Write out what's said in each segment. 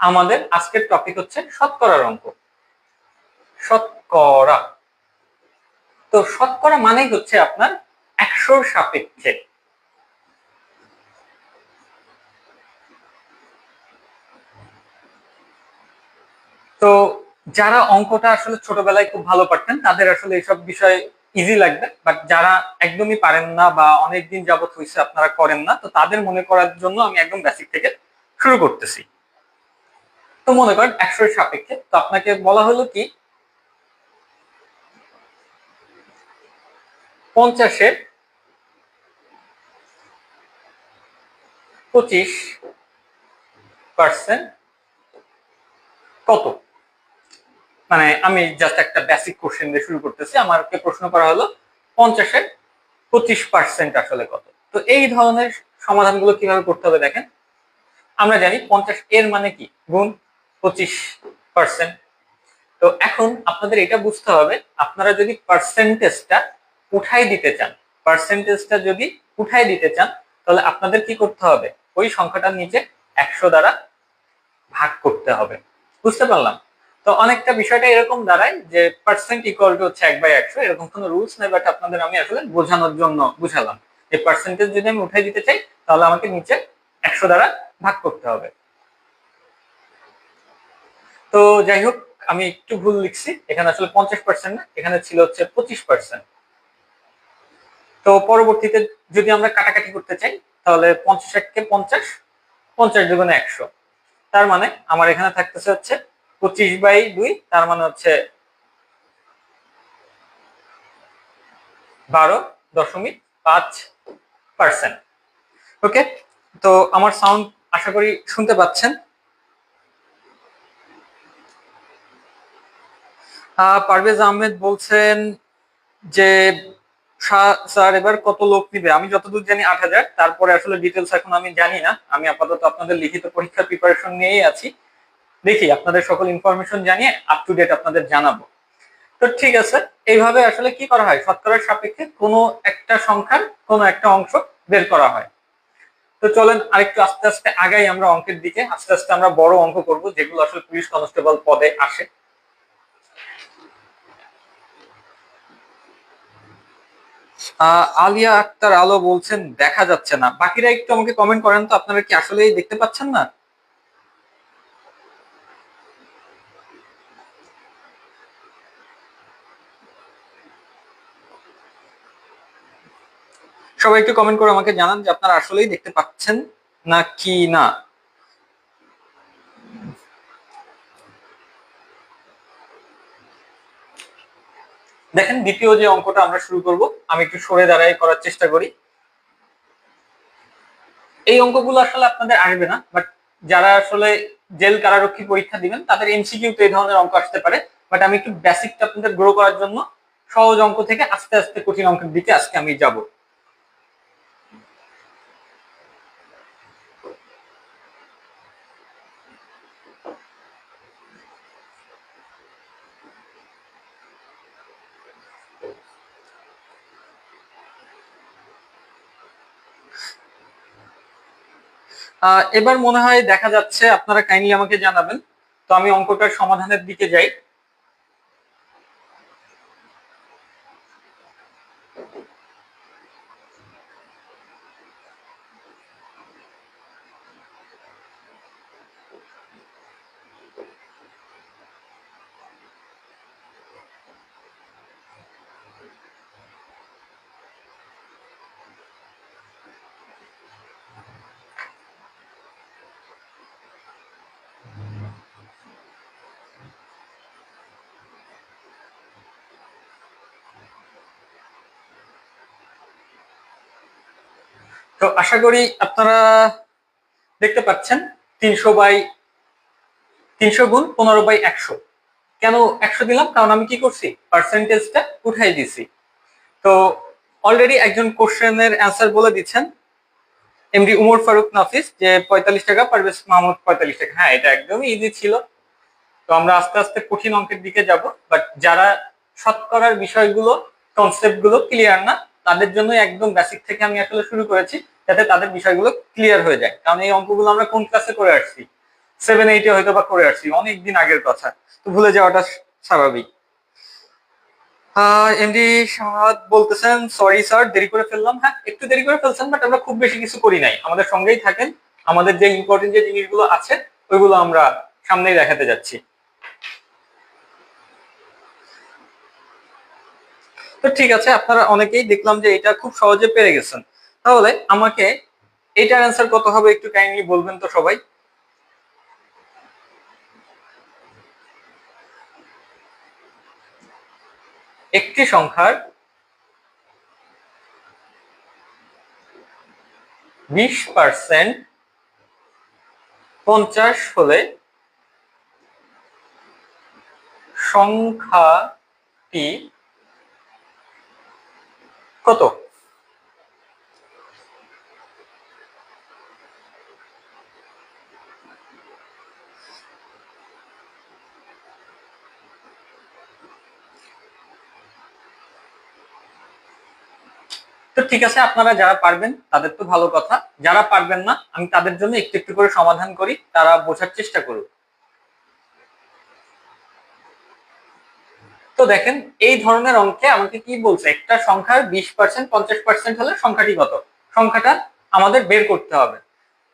আমাদের আজকের টপিক হচ্ছে শতকরার অঙ্ক। শতকরা। তো শতকরা মানেই হচ্ছে আপনার 100-র সাপেক্ষে। তো যারা অঙ্কটা আসলে ছোটবেলায় খুব ভালো পারতেন তাদের আসলে এইসব বিষয় ইজি লাগবে, বাট যারা একদমই পারেন না বা অনেকদিন যাবত হয়েছে আপনারা করেন না, তো তাদের মনে করার জন্য আমি একদম বেসিক থেকে শুরু করতেছি। তো মনে করেন 100-র সাপেক্ষে, তো আপনাকে বলা হলো কি 50-এর 25% কত। মানে আমি জাস্ট একটা বেসিক কোশ্চেন দিয়ে শুরু করতেছি। আমাকে প্রশ্ন করা হলো 50-এর 25% আসলে কত। তো এই ধরনের সমাধানগুলো কিভাবে করতে হবে দেখেন। আমরা জানি 50 এর মানে কি, গুণ 25%। তো এখন আপনাদের এটা বুঝতে হবে, আপনারা যদি পার্সেন্টেজটা উঠাই দিতে চান, তাহলে আপনাদের কি করতে হবে, ওই সংখ্যাটার নিচে 100 দ্বারা ভাগ করতে হবে। বুঝতে পারলাম? তো অনেকটা বিষয়টা এরকম দাঁড়ায় যে পার্সেন্ট ইকুয়াল টু হচ্ছে 1/100, এরকম কোনো রুলস নেই, বাট আপনাদের আমি আসলে বোঝানোর জন্য বুঝালাম যে পার্সেন্টেজ যদি আমি উঠাই দিতে চাই তাহলে আমাকে নিচে 100 দ্বারা ভাগ করতে হবে। তো যাই হোক, আমি একটু ভুল লিখছি, এখানে আসলে 50% না, এখানে ছিল হচ্ছে 25%। তো পরবর্তীতে যদি আমরা কাটাকাটি করতে চাই তাহলে 50-কে 50, 50 দুগুণে 100, তার মানে আমার এখানে থাকতেছে হচ্ছে 25/2, তার মানে হচ্ছে 12.5%। ওকে, তো আমার সাউন্ড আশা করি শুনতে পাচ্ছেন। পারভেজ আহমেদ বলছেন যে স্যার এবার কত লোক নিবে। আমি যতদূর জানি 8,000, তারপরে আসলে ডিটেলস এখন আমি জানি না। আমি আপাতত আপনাদের লিখিত পরীক্ষার প্রিপারেশন নিয়েই আছি, দেখি আপনাদের সকল ইনফরমেশন জানিয়ে আপ টু ডেট আপনাদের জানাবো। তো ঠিক আছে, এইভাবে আসলে কি করা হয়, শতকরার সাপেক্ষে কোনো একটা সংখ্যার কোনো একটা অংশ বের করা হয়। তো চলেন আরেকটু আস্তে আস্তে আগাই আমরা অঙ্কের দিকে। আস্তে আস্তে আমরা বড় অঙ্ক করব, যেগুলো আসলে পুলিশ কনস্টেবল পদে আসে। আলিয়া আক্তার আলো বলছেন দেখা যাচ্ছে না। বাকিরা একটু আমাকে কমেন্ট করেন তো, আপনারা কি আসলেই দেখতে পাচ্ছেন না? সবাই একটু কমেন্ট করে আমাকে জানান যে আপনারা আসলেই দেখতে পাচ্ছেন না কি না। দেখেন দ্বিতীয় যে অঙ্কটা আমরা শুরু করব, আমি একটু সরে দাঁড়াই করার চেষ্টা করি। এই অঙ্কগুলো আসলে আপনাদের আসবে না, বাট যারা আসলে জেল কারারক্ষী পরীক্ষা দিবেন তাদের এমসিকিউ তে এই ধরনের অঙ্ক আসতে পারে। বাট আমি একটু বেসিকটা আপনাদের গ্রো করার জন্য সহজ অঙ্ক থেকে আস্তে আস্তে কঠিন অঙ্কের দিকে আজকে আমি যাব। এবার মনে হয় দেখা যাচ্ছে, আপনারা কাইন্ডলি আমাকে জানাবেন। তো আমি অঙ্কটার সমাধানের দিকে যাই। তো আশা করি আপনারা দেখতে পাচ্ছেন 300 গুণ 15/100। কেন 100 দিলাম, কারণ আমি কি করছি, পার্সেন্টেজটা উঠাই দিছি। তো অলরেডি একজন কোশ্চেনের অ্যান্সার বলে দিচ্ছেন, এমডি উমর ফারুক নাফিস, যে 45 টাকা, পারভেজ মাহমুদ 45 টাকা। হ্যাঁ, এটা একদমই ইজি ছিল। তো আমরা আস্তে আস্তে কঠিন অঙ্কের দিকে যাব, বাট যারা শতকরার বিষয়গুলো, কনসেপ্ট গুলো ক্লিয়ার না, তাদের জন্য একদম বেসিক থেকে আমি আসলে শুরু করেছি, যাতে তাদের বিষয়গুলো ক্লিয়ার হয়ে যায়। কারণ এই অঙ্কগুলো আমরা কোন ক্লাসে করে আসছি, 7-8 হয়তো বা করে আসছি, অনেকদিন আগের কথা, তো ভুলে যাওয়াটা স্বাভাবিক। এমডি শাহাদ বলতেছেন, সরি স্যার দেরি করে ফেললাম। হ্যাঁ, একটু দেরি করে ফেলছেন, বাট আমরা খুব বেশি কিছু করি নাই, আমাদের সঙ্গেই থাকেন, আমাদের যে ইম্পর্টেন্ট যে জিনিসগুলো আছে ওইগুলো আমরা সামনেই দেখাতে যাচ্ছি। তো ঠিক আছে, আপনারা অনেকেই দেখলাম যে এটা খুব সহজে পেরে গেছেন। তাহলে আমাকে এটার অ্যান্সার কত হবে একটু কাইন্ডলি বলবেন তো সবাই। একটি সংখ্যার 20% 50 হলে সংখ্যাটি কত? তো ঠিক আছে, আপনারা যারা পারবেন তাদের তো ভালো কথা, যারা পারবেন না আমি তাদের জন্য একটু একটু করে সমাধান করি, তারা বোঝার চেষ্টা করুন। তো দেখেন, এই ধরনের অঙ্কে আমাকে কি বলছে, একটা সংখ্যার 20% 50% হলে সংখ্যাটি কত, সংখ্যাটা আমাদের বের করতে হবে।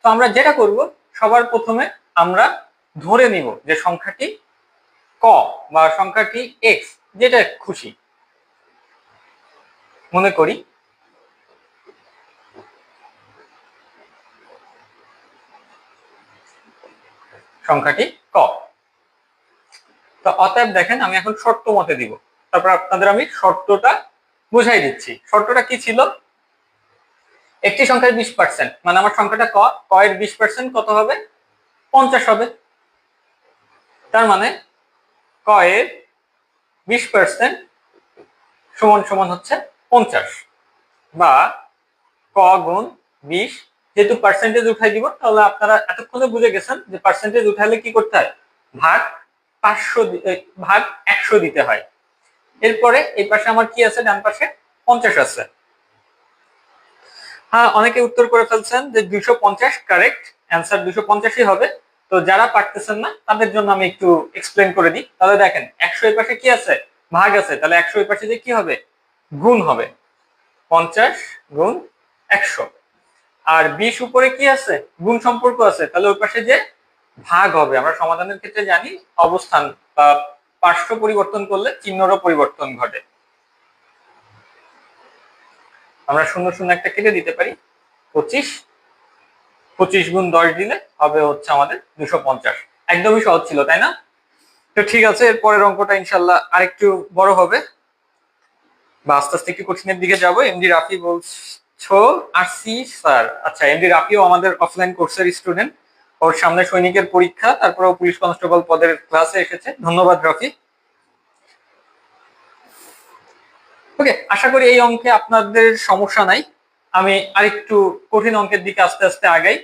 তো আমরা যেটা করব, সবার প্রথমে আমরা ধরে নিব যে সংখ্যাটি ক বা সংখ্যাটি এক্স, যেটা খুশি মনে করি সংখ্যাটি ক। তো অতএব দেখেন, আমি এখন শর্ত মতে দিব, তারপর আপনাদের আমি শর্তটা বুঝাই দিচ্ছি। শর্তটা কি ছিল, একটি সংখ্যার 20%, মানে আমার সংখ্যাটা ক, ক এর 20% কত হবে, 50 হবে। তার মানে ক এর 20% সমান সমান হচ্ছে 50, বা ক গুণ 20, যেহেতু পার্সেন্টেজ উঠাই দিব, তাহলে আপনারা এতক্ষণে বুঝে গেছেন যে পার্সেন্টেজ উঠালে কি করতে হয়, ভাগ 500 ভাগ 100 দিতে হয়। এরপরে এই পাশে আমার কি আছে, ডান পাশে 50 আছে। হ্যাঁ, অনেকে উত্তর করে ফেলছেন যে 250 কারেক্ট অ্যান্সার, 250ই হবে। তো যারা পারতেছেন না তাদের জন্য আমি একটু এক্সপ্লেন করে দিই। তাহলে দেখেন, 100 এর পাশে কি আছে, ভাগ আছে, তাহলে 100 এর পাশে যে কি হবে, গুণ হবে, 50 গুণ 100। আর 20 উপরে কি আছে, গুণ সম্পর্ক আছে, তাহলে ওই পাশে যে ভাগ হবে, আমরা সমাধানের ক্ষেত্রে জানি অবস্থান বা পার্শ্ব পরিবর্তন করলে চিহ্নেরও পরিবর্তন ঘটে। আমরা শূন্য শূন্য একটা কেটে দিতে পারি, 25, 25 গুণ 10 দিলে হবে হচ্ছে আমাদের 250। একদমই সহজ ছিল, তাই না? তো ঠিক আছে, এর পরের অঙ্কটা ইনশাল্লাহ আরেকটু বড় হবে, বা আস্তে আস্তে একটু কঠিনের দিকে যাবো। এমডি রাফি বলছো আসি স্যার। আচ্ছা, এমডি রাফিও আমাদের অফলাইন কোর্সের স্টুডেন্ট, ওর সামনে সৈনিকের পরীক্ষা, তারপরে পুলিশ কনস্টেবল পদের ক্লাসে এসেছে। ধন্যবাদ রাফি। ওকে, আশা করি এই অঙ্কে আপনাদের সমস্যা নাই। আমি আরেকটু কঠিন অঙ্কের দিকে আস্তে আস্তে আগাই।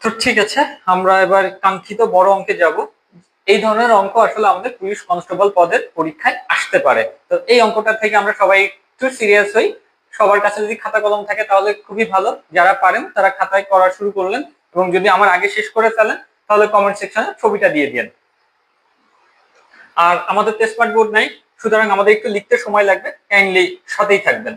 তো ঠিক আছে, আমরা এবার কাঙ্ক্ষিত বড় অঙ্কে যাব। এই ধরনের অঙ্ক আসলে আমাদের পুলিশ কনস্টেবল পদের পরীক্ষায় আসতে পারে। তো এই অঙ্কটা থেকে আমরা সবাই একটু সিরিয়াস হই। সবার কাছে যদি খাতা কলম থাকে তাহলে খুবই ভালো, যারা পারেন তারা খাতায় করা শুরু করলেন, এবং যদি আমার আগে শেষ করে ফেলেন তাহলে কমেন্ট সেকশনে ছবিটা দিয়ে দিন। আর আমাদের তো স্মার্ট বোর্ড নাই, সুতরাং আমাদের একটু লিখতে সময় লাগবে, কাইন্ডলি সাথেই থাকবেন।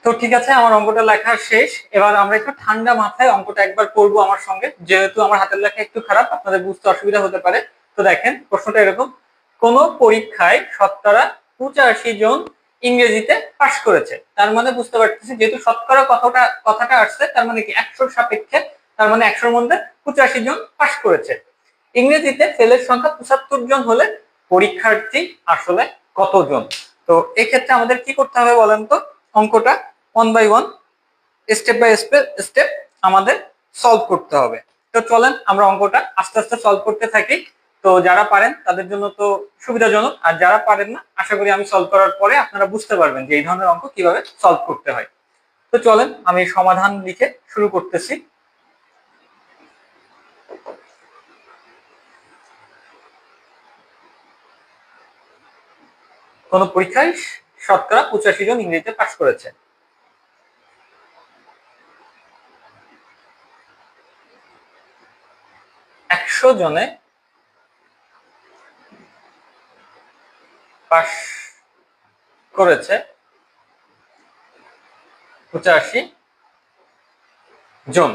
তো ঠিক আছে, আমার অঙ্কটা লেখা শেষ। এবার আমরা একটু ঠান্ডা মাথায় অঙ্কটা একবার করবো আমার সঙ্গে, যেহেতু আমার হাতের লেখা একটু খারাপ, আপনাদের বুঝতে অসুবিধা হতে পারে। তো দেখেন প্রশ্নটা এরকম: কোন পরীক্ষায় শতকরা 85 জন ইংরেজিতে পাশ করেছে। তার মানে বুঝতে পারতেছি, যেহেতু শতকরা কথাটা কথাটা আসছে, তার মানে কি 100 সাপেক্ষে, তার মানে 100-র মধ্যে 85 জন পাশ করেছে। ইংরেজিতে ফেলের সংখ্যা 75 জন হলে পরীক্ষার্থী আসলে কতজন? তো এক্ষেত্রে আমাদের কি করতে হবে বলেন তো? অঙ্কটা 1 বাই 1, স্টেপ বাই স্টেপ আমাদের সলভ করতে হবে। তো চলেন আমরা অঙ্কটা আস্তে আস্তে সলভ করতে থাকি। তো যারা পারেন তাদের জন্য তো সুবিধাজনক, আর যারা পারেন না, আশা করি আমি সলভ করার পরে আপনারা বুঝতে পারবেন যে এই ধরনের অঙ্ক কিভাবে সলভ করতে হয়। তো চলেন আমি সমাধান লিখে শুরু করতেছি। কোন পরীক্ষায় শতকরা 85 জন ইংরেজিতে পাশ করেছে। 100 জনে পাশ করেছে 85 জন।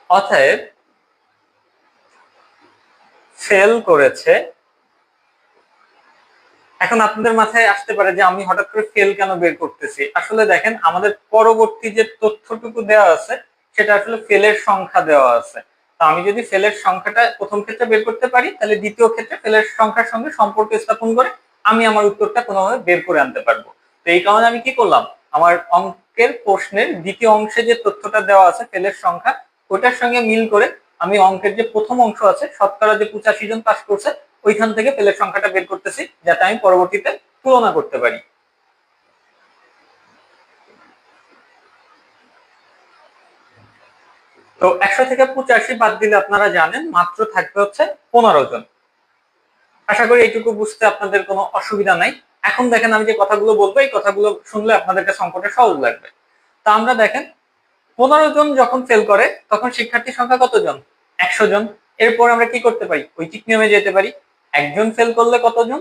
অতএব ফেল করেছে, এখন আপনাদের মাথায় আসতে পারে যে আমি হঠাৎ করে ফেল কেন বের করতেছি। আসলে দেখেন আমাদের পরবর্তী যে তথ্যটুকু দেওয়া আছে সেটা আসলে ফেলের সংখ্যা দেওয়া আছে। তো আমি যদি ফেলের সংখ্যাটা প্রথম ক্ষেত্রে বের করতে পারি, তাহলে দ্বিতীয় ক্ষেত্রে ফেলের সংখ্যার সঙ্গে সম্পর্ক স্থাপন করে আমি আমার উত্তরটা কোনোভাবে বের করে আনতে পারবো। তো এই কারণে আমি কি করলাম, আমার অঙ্কের প্রশ্নের দ্বিতীয় অংশে যে তথ্যটা দেওয়া আছে ফেলের সংখ্যা, ওটার সঙ্গে মিল করে আমি অঙ্কের যে প্রথম অংশ আছে শতকরা যে 85 জন পাস করছে ওইখান থেকে ফেলের সংখ্যাটা বের করতেছি, যাতে আমি পরবর্তীতে তুলনা করতে পারি। তো 100 থেকে 85 বাদ দিলে আপনারা জানেন মাত্র থাকবে হচ্ছে 15 জন। আশা করি এইটুকু বুঝতে আপনাদের কোনো অসুবিধা নাই। এখন দেখেন আমি যে কথাগুলো বলবো, এই কথাগুলো শুনলে আপনাদের কাছে অঙ্কটা সহজ লাগবে। তা আমরা দেখেন 15 জন যখন ফেল করে তখন শিক্ষার্থীর সংখ্যা কতজন? 100 জন। এরপর আমরা কি করতে পারি, ঐকিক নিয়মে যেতে পারি। একজন ফেল করলে কতজন,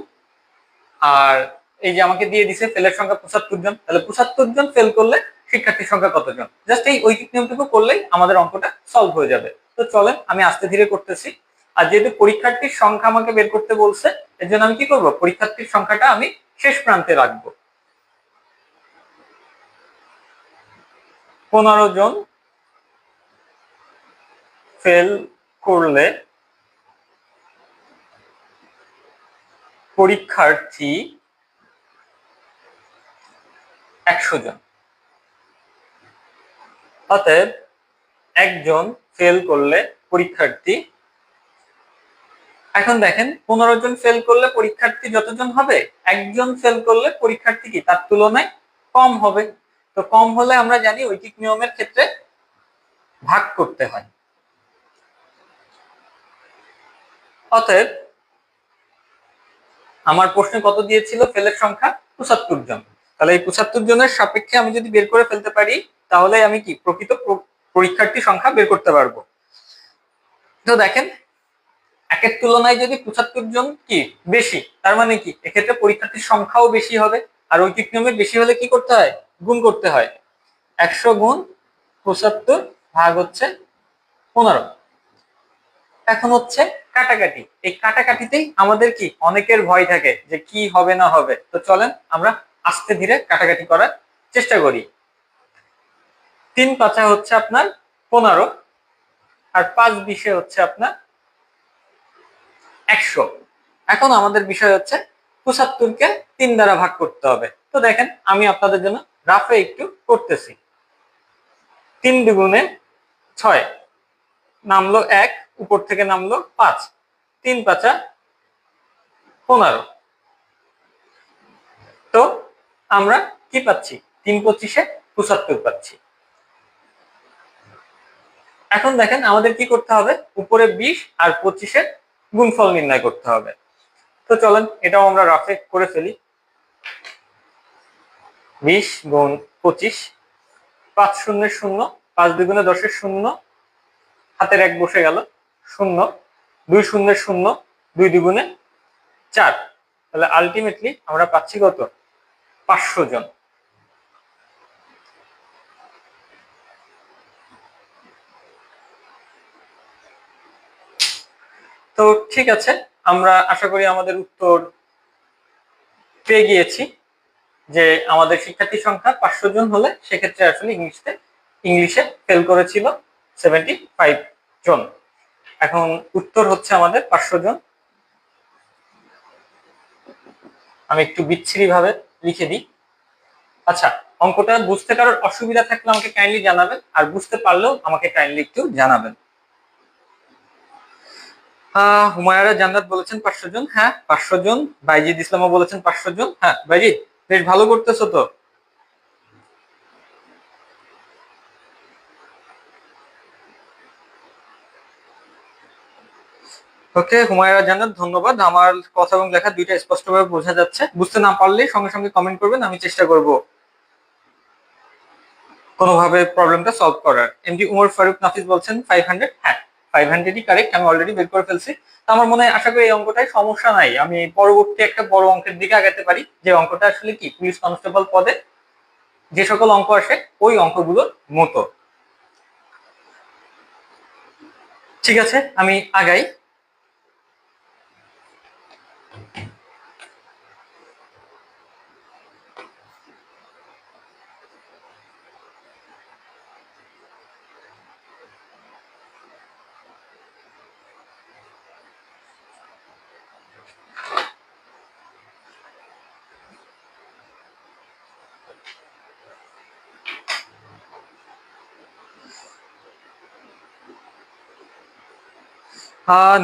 আর এই যে আমাকে দিয়ে দিছে ফেলের সংখ্যা 75 জন, তাহলে 75 জন ফেল করলে শিক্ষার্থীর সংখ্যা কতজন? জাস্ট এই ঐকিক নিয়মটুকু করলেই আমাদের অঙ্কটা সলভ হয়ে যাবে। তো চলেন আমি আস্তে ধীরে করতেছি। আর যেহেতু পরীক্ষার্থীর সংখ্যা আমাকে বের করতে বলছে, এর জন্য আমি কি করব, পরীক্ষার্থীর সংখ্যাটা আমি শেষ প্রান্তে রাখবো। 15 জন ফেল করলে পরীক্ষার্থী 100 জন। অতএব একজন ফেল করলে পরীক্ষার্থী, এখন দেখেন 15 জন ফেল করলে পরীক্ষার্থী যতজন হবে, একজন ফেল করলে পরীক্ষার্থী কি তার তুলনায় কম হবে। তো কম হলে আমরা জানি ঐকিক নিয়মের ক্ষেত্রে ভাগ করতে হয়। অতএব আমার প্রশ্নে কত দিয়েছিল ফেলের সংখ্যা? 75 জন। তাহলে এই 75 জনের সাপেক্ষে আমি যদি বের করে ফেলতে পারি, তাহলে আমি কি প্রকৃত পরীক্ষার্থী সংখ্যা বের করতে পারবো। তো দেখেন একের তুলনায় যদি 75 জন কি বেশি, তার মানে কি এক্ষেত্রে পরীক্ষার্থীর সংখ্যাও বেশি হবে। আর ঐকিক নিয়মে বেশি হলে কি করতে হয়, গুণ করতে হয়। 100 গুণ 75 ভাগ হচ্ছে 15। এখন হচ্ছে কাটাকাটি, এই কাটাকাটিতেই আমাদের কি অনেকের ভয় থাকে যে কি হবে না হবে। তো চলেন আমরা আস্তে ধীরে কাটাকাটি করার চেষ্টা করি। 3 পাঁচা হচ্ছে আপনার 15, আর 5 বিশে হচ্ছে আপনার 100। এখন আমাদের বিষয় হচ্ছে 75-কে 3 দ্বারা ভাগ করতে হবে। তো দেখেন আমি আপনাদের জন্য রাফে একটু করতেছি। 3 দুগুণে 6, নামলো 1, উপর থেকে নামলো 5, 3 পাঁচা 15। তো আমরা কি পাচ্ছি, 3 পঁচিশে 75 পাচ্ছি। এখন দেখেন আমাদের কি করতে হবে, উপরে 20 আর 25-এর গুণফল নির্ণয় করতে হবে। তো চলেন এটাও আমরা রাফে করে ফেলি। 20 গুণ 25, 5 শূন্যের 0, 5 দুগুণে 10-এর 0, হাতের 1 বসে গেল 0, 2 শূন্যের 0, 2 দুগুণে 4। তাহলে আলটিমেটলি আমরা পাচ্ছি কত, 500 জন। তো ঠিক আছে, আমরা আশা করি আমাদের উত্তর পেয়ে গিয়েছি যে আমাদের শিক্ষার্থী সংখ্যা 500 জন হলে সেক্ষেত্রে আসলে ইংলিশে ফেল করেছিল 75 জন। এখন উত্তর হচ্ছে আমাদের 500 জন। আমি একটু বিচ্ছিরি ভাবে লিখে দিই। আচ্ছা, অঙ্কটা বুঝতে কারোর অসুবিধা থাকলে আমাকে কাইন্ডলি জানাবেন, আর বুঝতে পারলেও আমাকে কাইন্ডলি একটু জানাবেন। হুমায়রা জান্নাত বলেছেন 500 জন। হ্যাঁ 500 জন। বাইজিদ ইসলামও বলেছেন 500 জন। হ্যাঁ বাইজিদ, বেশ ভালো করতেছো তো। ওকে হুমায়রা জান্নাত, ধন্যবাদ। আমার কথা এবং লেখা দুইটা স্পষ্টভাবে বোঝা যাচ্ছে। বুঝতে না পারলে সঙ্গে সঙ্গে কমেন্ট করবেন, আমি চেষ্টা করব কোনোভাবে প্রবলেমটা সলভ করার। এমডি উমর ফারুক নাফিস বলছেন 500। হ্যাঁ 500ই কারেক্ট, আমি অলরেডি বের করে ফেলছি। তো আমার মনে হয় আশা করি এই অঙ্কটায় সমস্যা নাই, আমি পরবর্তী একটা বড় অঙ্কের দিকে আগাতে পারি, যে অঙ্কটা আসলে কি পুলিশ কনস্টেবল পদে যে সকল অঙ্ক আসে ওই অঙ্কগুলোর মতো। ঠিক আছে, আমি আগাই।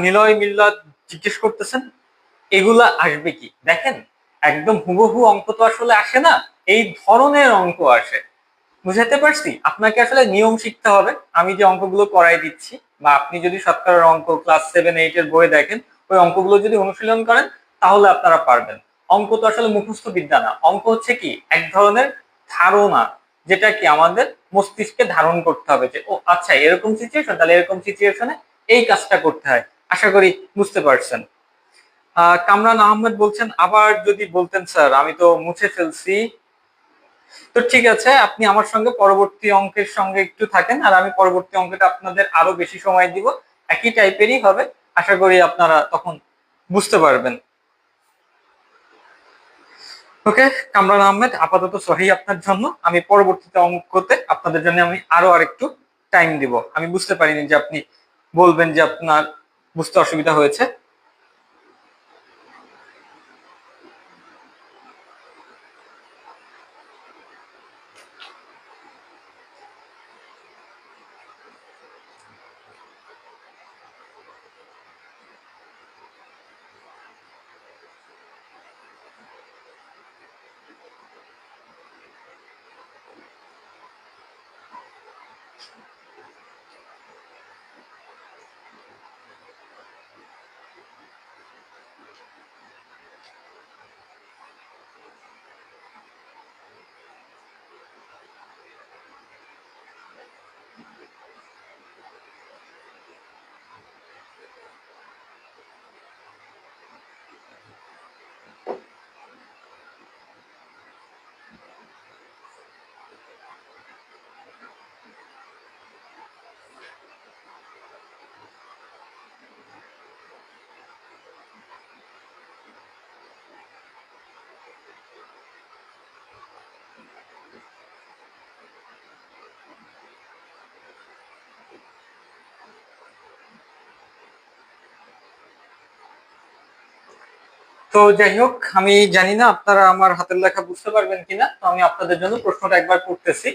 নিলয় মিল্লাত জিজ্ঞেস করতেছেন এগুলা আসবে কি। দেখেন, একদম হুবহু অঙ্ক তো আসলে আসে না, এই ধরনের অঙ্ক আসে। বুঝাতে পারছি? আপনাকে আসলে নিয়ম শিখতে হবে। আমি যে অঙ্কগুলো করাই দিচ্ছি, বা আপনি যদি শতকরার অঙ্ক ক্লাস 7-8 এর বইয়ে দেখেন, ওই অঙ্কগুলো যদি অনুশীলন করেন তাহলে আপনারা পারবেন। অঙ্ক তো আসলে মুখস্থ বিদ্যা না, অঙ্ক হচ্ছে কি এক ধরনের ধারণা, যেটা কি আমাদের মস্তিষ্কে ধারণ করতে হবে, যে ও আচ্ছা এরকম সিচুয়েশন, তাহলে এরকম সিচুয়েশনে এই কাজটা করতে হয়। আশা করি বুঝতে পারছেন। কামরান আহমেদ বলছেন আবার যদি বলতেন স্যার, আমি তো মুছে ফেলছি। তো ঠিক আছে, আপনি আমার সঙ্গে পরবর্তী অঙ্কের সঙ্গে একটু থাকেন, আর আমি পরবর্তী অঙ্কটা আপনাদের আরো বেশি সময় দিব। একই টাইপেরই হবে, আশা করি আপনারা তখন বুঝতে পারবেন। ওকে কামরান আহমেদ, আপাতত সহি আপনার জন্য। আমি পরবর্তীতে অঙ্কতে আপনাদের জন্য আমি আরো আরেকটু টাইম দিব। আমি বুঝতে পারিনি যে আপনি বলবেন যে আপনার বুঝতে অসুবিধা হয়েছে। তো যাই হোক, আমি জানি না আপনারা আমার হাতের লেখা বুঝতে পারবেন কিনা, তো আমি আপনাদের জন্য প্রশ্নটা একবার করতেছি।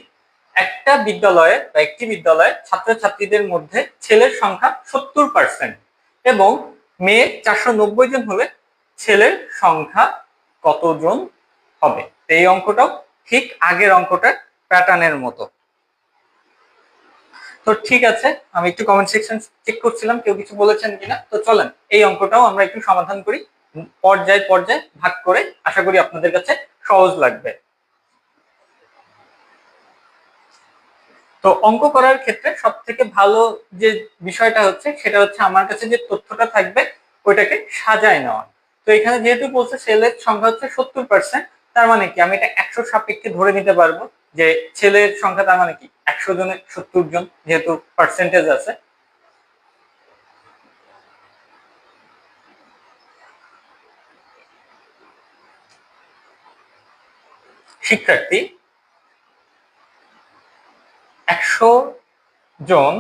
একটা বিদ্যালয়ে বা একটি বিদ্যালয়ে ছাত্রছাত্রীদের মধ্যে ছেলের সংখ্যা 70% এবং মেয়ে 490 জন হলে ছেলের সংখ্যা কতজন হবে। এই অঙ্কটাও ঠিক আগের অঙ্কটার প্যাটার্নের মতো। তো ঠিক আছে, আমি একটু কমেন্ট সেকশন চেক করছিলাম কেউ কিছু বলেছেন কিনা। তো চলেন এই অঙ্কটাও আমরা একটু সমাধান করি পর্যায় পর্যায় ভাগ করে। আশা করি আপনাদের কাছে সহজ লাগবে। তো অঙ্ক করার ক্ষেত্রে সব থেকে ভালো যে বিষয়টা হচ্ছে সেটা হচ্ছে আমার কাছে যে তথ্যটা থাকবে ওইটাকে সাজায় নেওয়া। তো এখানে যেহেতু বলছে ছেলের সংখ্যা হচ্ছে 70%, তার মানে কি আমি এটা 100 সাপেক্ষে ধরে নিতে পারবো যে ছেলের সংখ্যা, তার মানে কি 100 জনে 70 জন, যেহেতু পার্সেন্টেজ আছে। শিক্ষার্থী 100 জন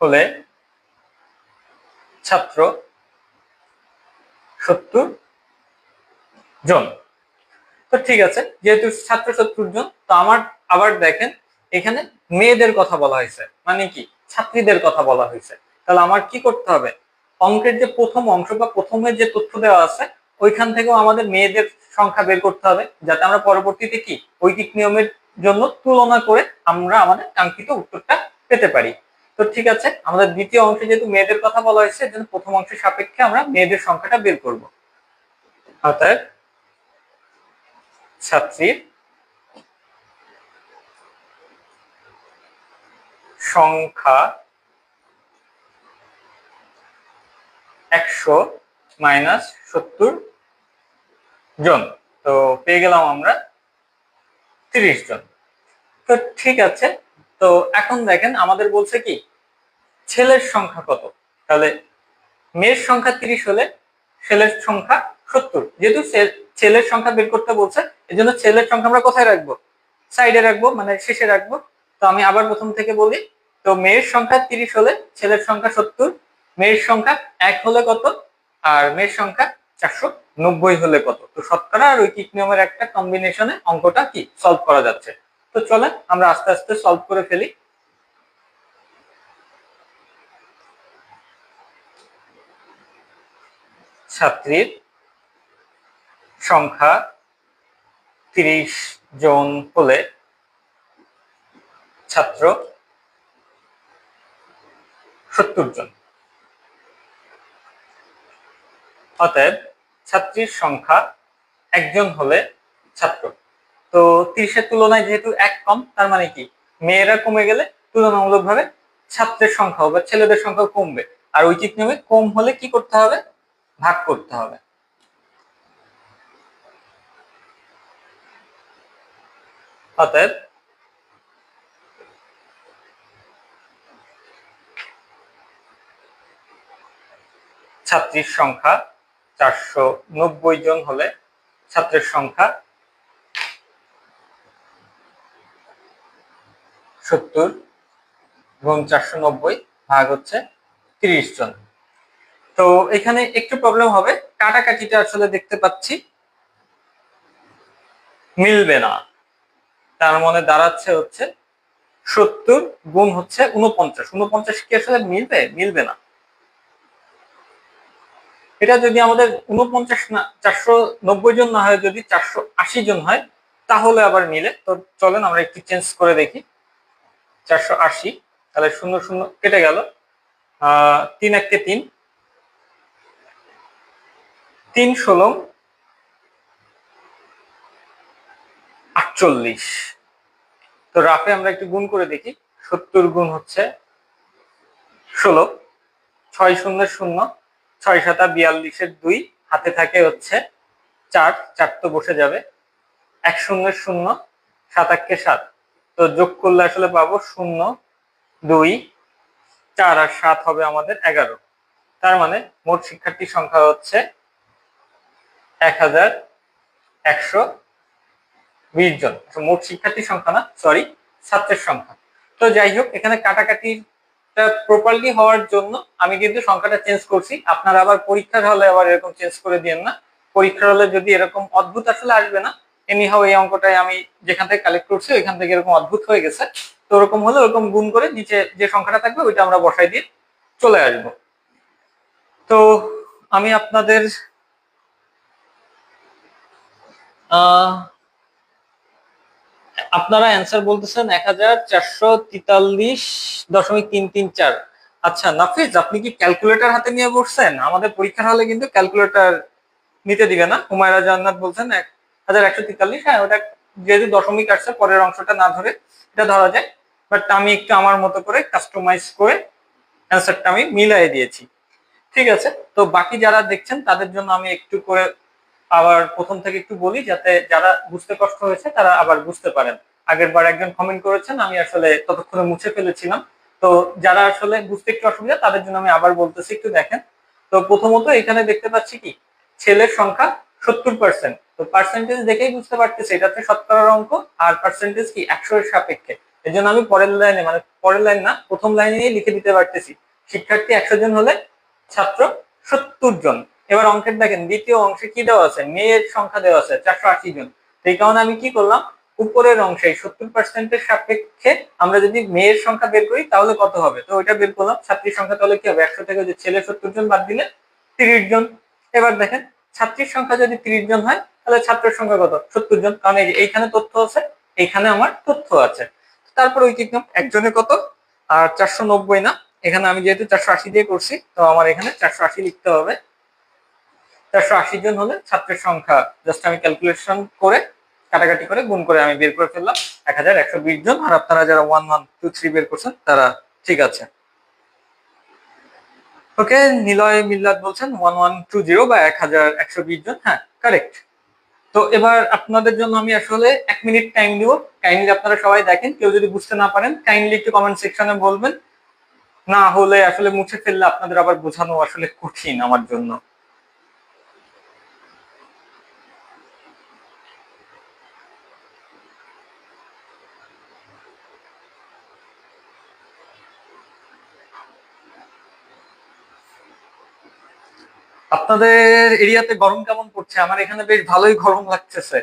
হলে ছাত্র 70 জন। তো ঠিক আছে, যেহেতু ছাত্র 70 জন, তো আমার আবার দেখেন এখানে মেয়েদের কথা বলা হয়েছে, মানে কি ছাত্রীদের কথা বলা হয়েছে। তাহলে আমার কি করতে হবে, অঙ্কের যে প্রথম অংশ বা প্রথমে যে তথ্য দেওয়া আছে ওইখান থেকেও আমাদের মেয়েদের সংখ্যা বের করতে হবে, যাতে আমরা পরবর্তীতে কি ঐকিক নিয়মের জন্য তুলনা করে আমরা আমাদের কাঙ্ক্ষিত উত্তরটা পেতে পারি। তো ঠিক আছে, আমাদের দ্বিতীয় অংশে যেহেতু মেয়েদের কথা বলা হয়েছে, এর জন্য প্রথম অংশের সাপেক্ষে আমরা মেয়েদের সংখ্যাটা বের করব। অর্থাৎ ছাত্রীর সংখ্যা 100 মাইনাস 70 জন, তো পেয়ে গেলাম আমরা 30 জন। তো ঠিক আছে, তো এখন দেখেন আমাদের বলছে কি ছেলের সংখ্যা কত। তাহলে মেয়ের সংখ্যা 30 হলে ছেলের সংখ্যা 70, যেহেতু ছেলের সংখ্যা বের করতে বলছে এই জন্য ছেলের সংখ্যা আমরা কোথায় রাখবো, সাইডে রাখবো, মানে শেষে রাখবো। তো আমি আবার প্রথম থেকে বলি, তো মেয়ের সংখ্যা 30 হলে ছেলের সংখ্যা 70, মেয়ের সংখ্যা 1 হলে কত, আর মেয়ের সংখ্যা 490 হলে কত। তো শতকরা আর ঐকিক নিয়মের একটা কম্বিনেশনে অঙ্কটা কি সলভ করা যাচ্ছে। তো চলেন আমরা আস্তে আস্তে সলভ করে ফেলি। ছাত্রীর সংখ্যা 30 জন হলে ছাত্র 70 জন। অতএব ছাত্রীর সংখ্যা 1 জন হলে ছাত্র, তো 30-এর তুলনায় যেহেতু 1 কম, তার মানে কি মেয়েরা কমে গেলে তুলনামূলকভাবে ছাত্রের সংখ্যা বা ছেলেদের সংখ্যা কমবে। আর ঐকিক নিয়মে কম হলে কি করতে হবে, ভাগ করতে হবে। অতএব ছাত্রীর সংখ্যা 490 জন হলে ছাত্রের সংখ্যা 70 গুণ 490 ভাগ হচ্ছে 30 জন। তো এখানে একটু প্রবলেম হবে, কাটাকাটিটা আসলে দেখতে পাচ্ছি মিলবে না, তার মানে দাঁড়াচ্ছে হচ্ছে 70 গুণ হচ্ছে 49, 49 কি আসলে মিলবে, মিলবে না। এটা যদি আমাদের 49 না 490 জন না হয়, যদি 480 জন হয় তাহলে আবার মিলে। তো চলেন আমরা একটু চেঞ্জ করে দেখি। 480, তাহলে 0 0 কেটে গেল, 3 1 কে 3, 3 16 48। তো রাফে আমরা একটু গুণ করে দেখি, 70 গুণ হচ্ছে 16, 6 0 0, 6 7 42 2, হাতে থাকে হচ্ছে 4, 4 তো বসে যাবে, 1 0 0, 7 8 কে 7, তো যোগ করলে আসলে পাবো 0 2 4 আর 7 হবে আমাদের 11। তার মানে মোট শিক্ষার্থীর সংখ্যা হচ্ছে 1120 জন। মোট শিক্ষার্থীর সংখ্যা না, সরি, ছাত্রের সংখ্যা। তো যাই হোক, এখানে কাটাকাটিটা প্রপারলি হওয়ার জন্য আমি কিন্তু সংখ্যাটা চেঞ্জ করছি। আপনারা আবার পরীক্ষার হলে আবার এরকম চেঞ্জ করে দিয়েন না, পরীক্ষার হলে যদি এরকম অদ্ভুত আসলে আসবে না। এনিহাও এই অঙ্কটাই আমি যেখান থেকে কালেক্ট করছি ওইখান থেকে এরকম অদ্ভুত হয়ে গেছে, তো ওরকম হলে ওরকম গুণ করে নিচে যে সংখ্যাটা থাকবে ওইটা আমরা বসাই দিয়ে চলে আসবো। তো আমি আপনাদের আপনারা অ্যান্সার বলতেছেন 1443.334। আচ্ছা নাফিজ, আপনি কি ক্যালকুলেটর হাতে নিয়ে বসছেন? আমাদের পরীক্ষার হলে কিন্তু ক্যালকুলেটর নিতে দিবে না। হুমায়রা জান্নাত বলছেন 1143। হ্যাঁ, ওটা যেহেতু দশমিক আসছে পরের অংশটা না ধরে এটা ধরা যায়, বাট আমি একটু আমার মতো করে কাস্টমাইজ করে অ্যান্সারটা আমি মিলাই দিয়েছি। ঠিক আছে, তো বাকি যারা দেখছেন তাদের জন্য আমি একটু করে আবার প্রথম থেকে একটু বলি, যাতে যারা বুঝতে কষ্ট হয়েছে তারা আবার বুঝতে পারেন। আগের বার একজন কমেন্ট করেছেন, আমি আসলে ততক্ষণে মুছে ফেলেছিলাম। তো যারা আসলে বুঝতে একটু অসুবিধা তাদের জন্য আমি আবার বলতেছি, একটু দেখেন। তো প্রথমত এখানে দেখতে পাচ্ছি কি, ছেলের সংখ্যা 70%। তো পার্সেন্টেজ দেখেই বুঝতে পারতেছি এটাতে শতকরার অঙ্ক, আর পার্সেন্টেজ কি 100 এর সাপেক্ষে। এই জন্য আমি পরের লাইনে, মানে পরের লাইন না, প্রথম লাইনে লিখে দিতে পারতেছি শিক্ষার্থী 100 জন হলে ছাত্র 70 জন। এবার অঙ্কের দেখেন দ্বিতীয় অংশে কি দেওয়া আছে, মেয়ের সংখ্যা দেওয়া আছে 480 জন। এই কারণে আমি কি করলাম, উপরের অংশে 70%-এর সাপেক্ষে আমরা যদি মেয়ের সংখ্যা বের করি তাহলে কত হবে, তো ওইটা বের করলাম। ছাত্রীর সংখ্যা তাহলে কি হবে, 100 থেকে যে ছেলে 70 জন বাদ দিলে 30 জন। এবার দেখেন ছাত্রীর সংখ্যা যদি 30 জন হয় তাহলে ছাত্রের সংখ্যা কত, 70 জন, কারণ এইখানে তথ্য আছে, এইখানে আমার তথ্য আছে। তারপর ওই কিকম একজনের কত, আর 490 না, এখানে আমি যেহেতু 480 দিয়ে করছি তো আমার এখানে 480 লিখতে হবে। 480 জন হলে ছাত্রের সংখ্যা জাস্ট আমি ক্যালকুলেশন করে কাটাকাটি করে গুণ করে আমি বের করে ফেললাম 1120 জন। আর আপনারা যারা 1123 বের করছেন তারা ঠিক আছে। ওকে, নিলয় মিল্লাত বলছেন 1120 বা 1120 জন, হ্যাঁ কারেক্ট। তো এবার আপনাদের জন্য আমি আসলে 1 মিনিট টাইম দিব, কাইন্ডলি আপনারা সবাই দেখেন, কেউ যদি বুঝতে না পারেন কাইন্ডলি একটু কমেন্ট সেকশনে বলবেন, না হলে আসলে মুছে ফেললে আপনাদের আবার বোঝানো আসলে কঠিন আমার জন্য। আপনাদের এরিয়াতে গরম কেমন পড়ছে? আমার এখানে বেশ ভালোই গরম লাগতেছে।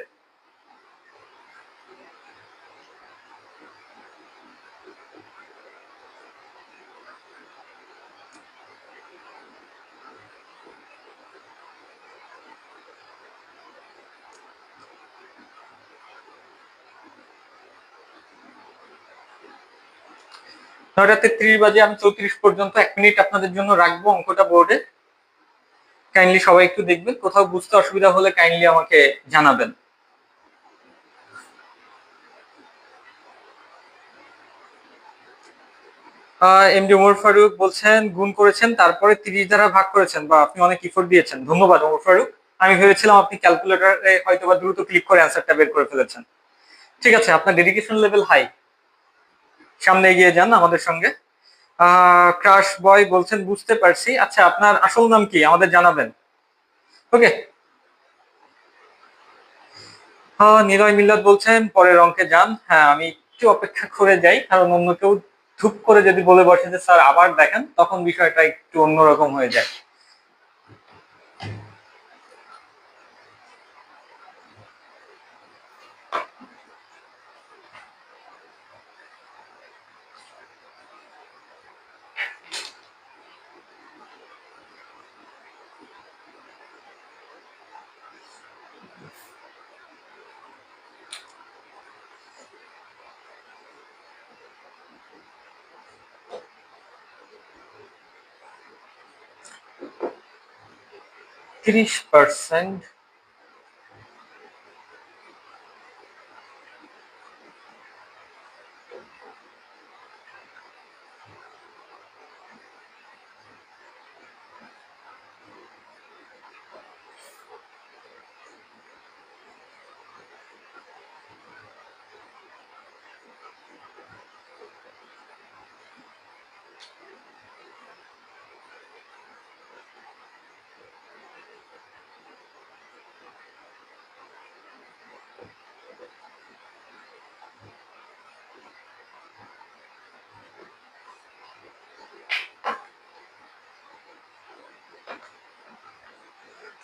নয়টা 33 বাজে, আমি 34 পর্যন্ত 1 মিনিট আপনাদের জন্য রাখবো অঙ্কটা বোর্ডে। কাইন্ডলি সবাই একটু দেখবেন, কোথাও বুঝতে অসুবিধা হলে কাইন্ডলি আমাকে জানাবেন। এমডি ওমর ফারুক বলছেন গুণ করেছেন তারপরে 30 দ্বারা ভাগ করেছেন, বা আপনি অনেক ইফোর্ট দিয়েছেন, ধন্যবাদ ওমর ফারুক। আমি ভেবেছিলাম আপনি ক্যালকুলেটরে হয়তো বা দ্রুত ক্লিক করে অ্যান্সারটা বের করে ফেলেছেন। ঠিক আছে, আপনার ডেডিকেশন লেভেল হাই, সামনে এগিয়ে যান আমাদের সঙ্গে। ক্রাশ বয় বলছেন বুঝতে পারছি, আচ্ছা আপনার আসল নাম কি আমাদের জানাবেন। ওকে। নিলয় মিল্লাত বলছেন পরের অঙ্কে যান, হ্যাঁ আমি একটু অপেক্ষা করে যাই, কারণ অন্য কেউ ধুপ করে যদি বলে বসে যে স্যার আবার দেখেন, তখন বিষয়টা একটু অন্যরকম হয়ে যায়। তিরিশ পার্সেন্ট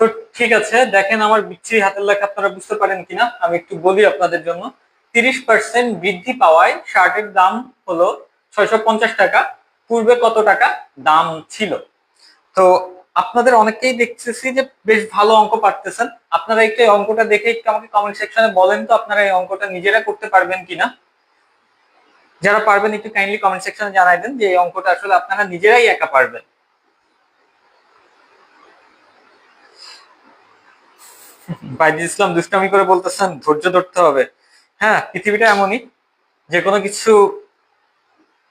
তো ঠিক আছে, দেখেন আমার বিচ্ছিরি হাতের লেখা আপনারা বুঝতে পারেন কিনা, আমি একটু বলি আপনাদের জন্য। 30% বৃদ্ধি পাওয়ায় শার্টের দাম হলো 650 টাকা, পূর্বে কত টাকা দাম ছিল। তো আপনাদের অনেকেই দেখতেছি যে বেশ ভালো অঙ্ক পারতেছেন, আপনারা একটু এই অঙ্কটা দেখে একটু আমাকে কমেন্ট সেকশনে বলেন তো আপনারা এই অঙ্কটা নিজেরা করতে পারবেন কিনা। যারা পারবেন একটু কাইন্ডলি কমেন্ট সেকশনে জানাই দেন যে এই অঙ্কটা আসলে আপনারা নিজেরাই একা পারবেন। বাইজি ইসলাম দুষ্টামি করে বলতেছেন ধৈর্য ধরতে হবে। হ্যাঁ, পৃথিবীটা এমনই, যে কোনো কিছু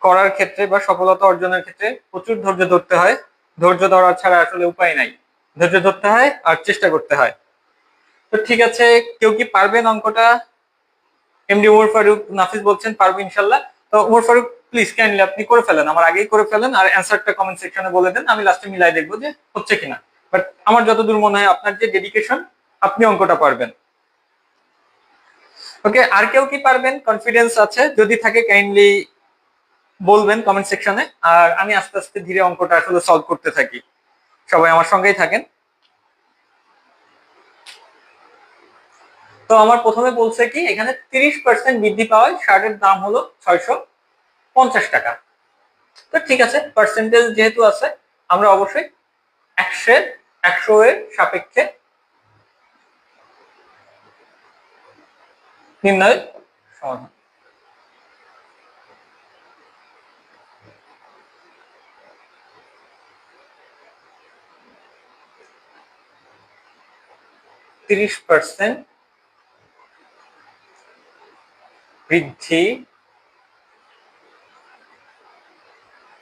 করার ক্ষেত্রে বা সফলতা অর্জনের ক্ষেত্রে প্রচুর ধৈর্য ধরতে হয়। ধৈর্য ধরা ছাড়া আসলে উপায় নাই, ধৈর্য ধরতে হয় আর চেষ্টা করতে হয়। তো ঠিক আছে, কেউ কি পারবেন অঙ্কটা? এমডি ওমর ফারুক নাফিস বলছেন পারবো ইনশাল্লাহ। তো ওমর ফারুক প্লিজ কাইন্ডলি আপনি করে ফেলেন, আমার আগেই করে ফেলেন, আর অ্যান্সারটা কমেন্ট সেকশনে বলে দেন, আমি লাস্টে মিলাই দেখবো যে হচ্ছে কিনা। বাট আমার যতদূর মনে হয় আপনার যে ডেডিকেশন, আপনি অঙ্কটা পারবেন। ওকে, আর কেউ কি পারবেন? কনফিডেন্স আছে যদি থাকে কাইন্ডলি বলবেন কমেন্ট সেকশনে, আর আমি আস্তে আস্তে ধীরে অঙ্কটা আসলে সলভ করতে থাকি। সবাই আমার সঙ্গেই থাকেন। তো আমার প্রথমে বলছে কি, এখানে 30% বৃদ্ধি পাওয়ায় শার্টের দাম হলো 650 টাকা। তো ঠিক আছে, পার্সেন্টেজ যেহেতু আছে, আমরা অবশ্যই 100 এর সাপেক্ষে নির্ণয় সমাধান। তিরিশ পার্সেন্ট বৃদ্ধি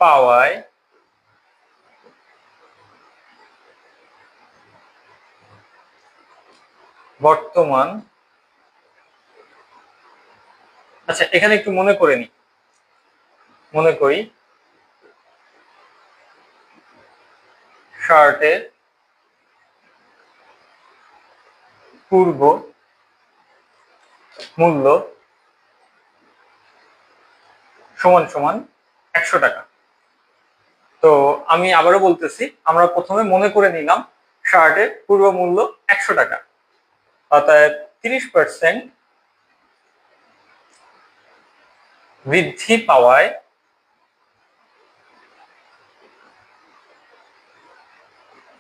পাওয়ায় বর্তমান, আচ্ছা এখানে একটু মনে করি শার্টের পূর্ব মূল্য সমান সমান 100 টাকা। তো আমি আবারও বলতেছি, আমরা প্রথমে মনে করে নিলাম শার্টের পূর্ব মূল্য 100 টাকা, অর্থাৎ 30% বৃদ্ধি পাওয়ায়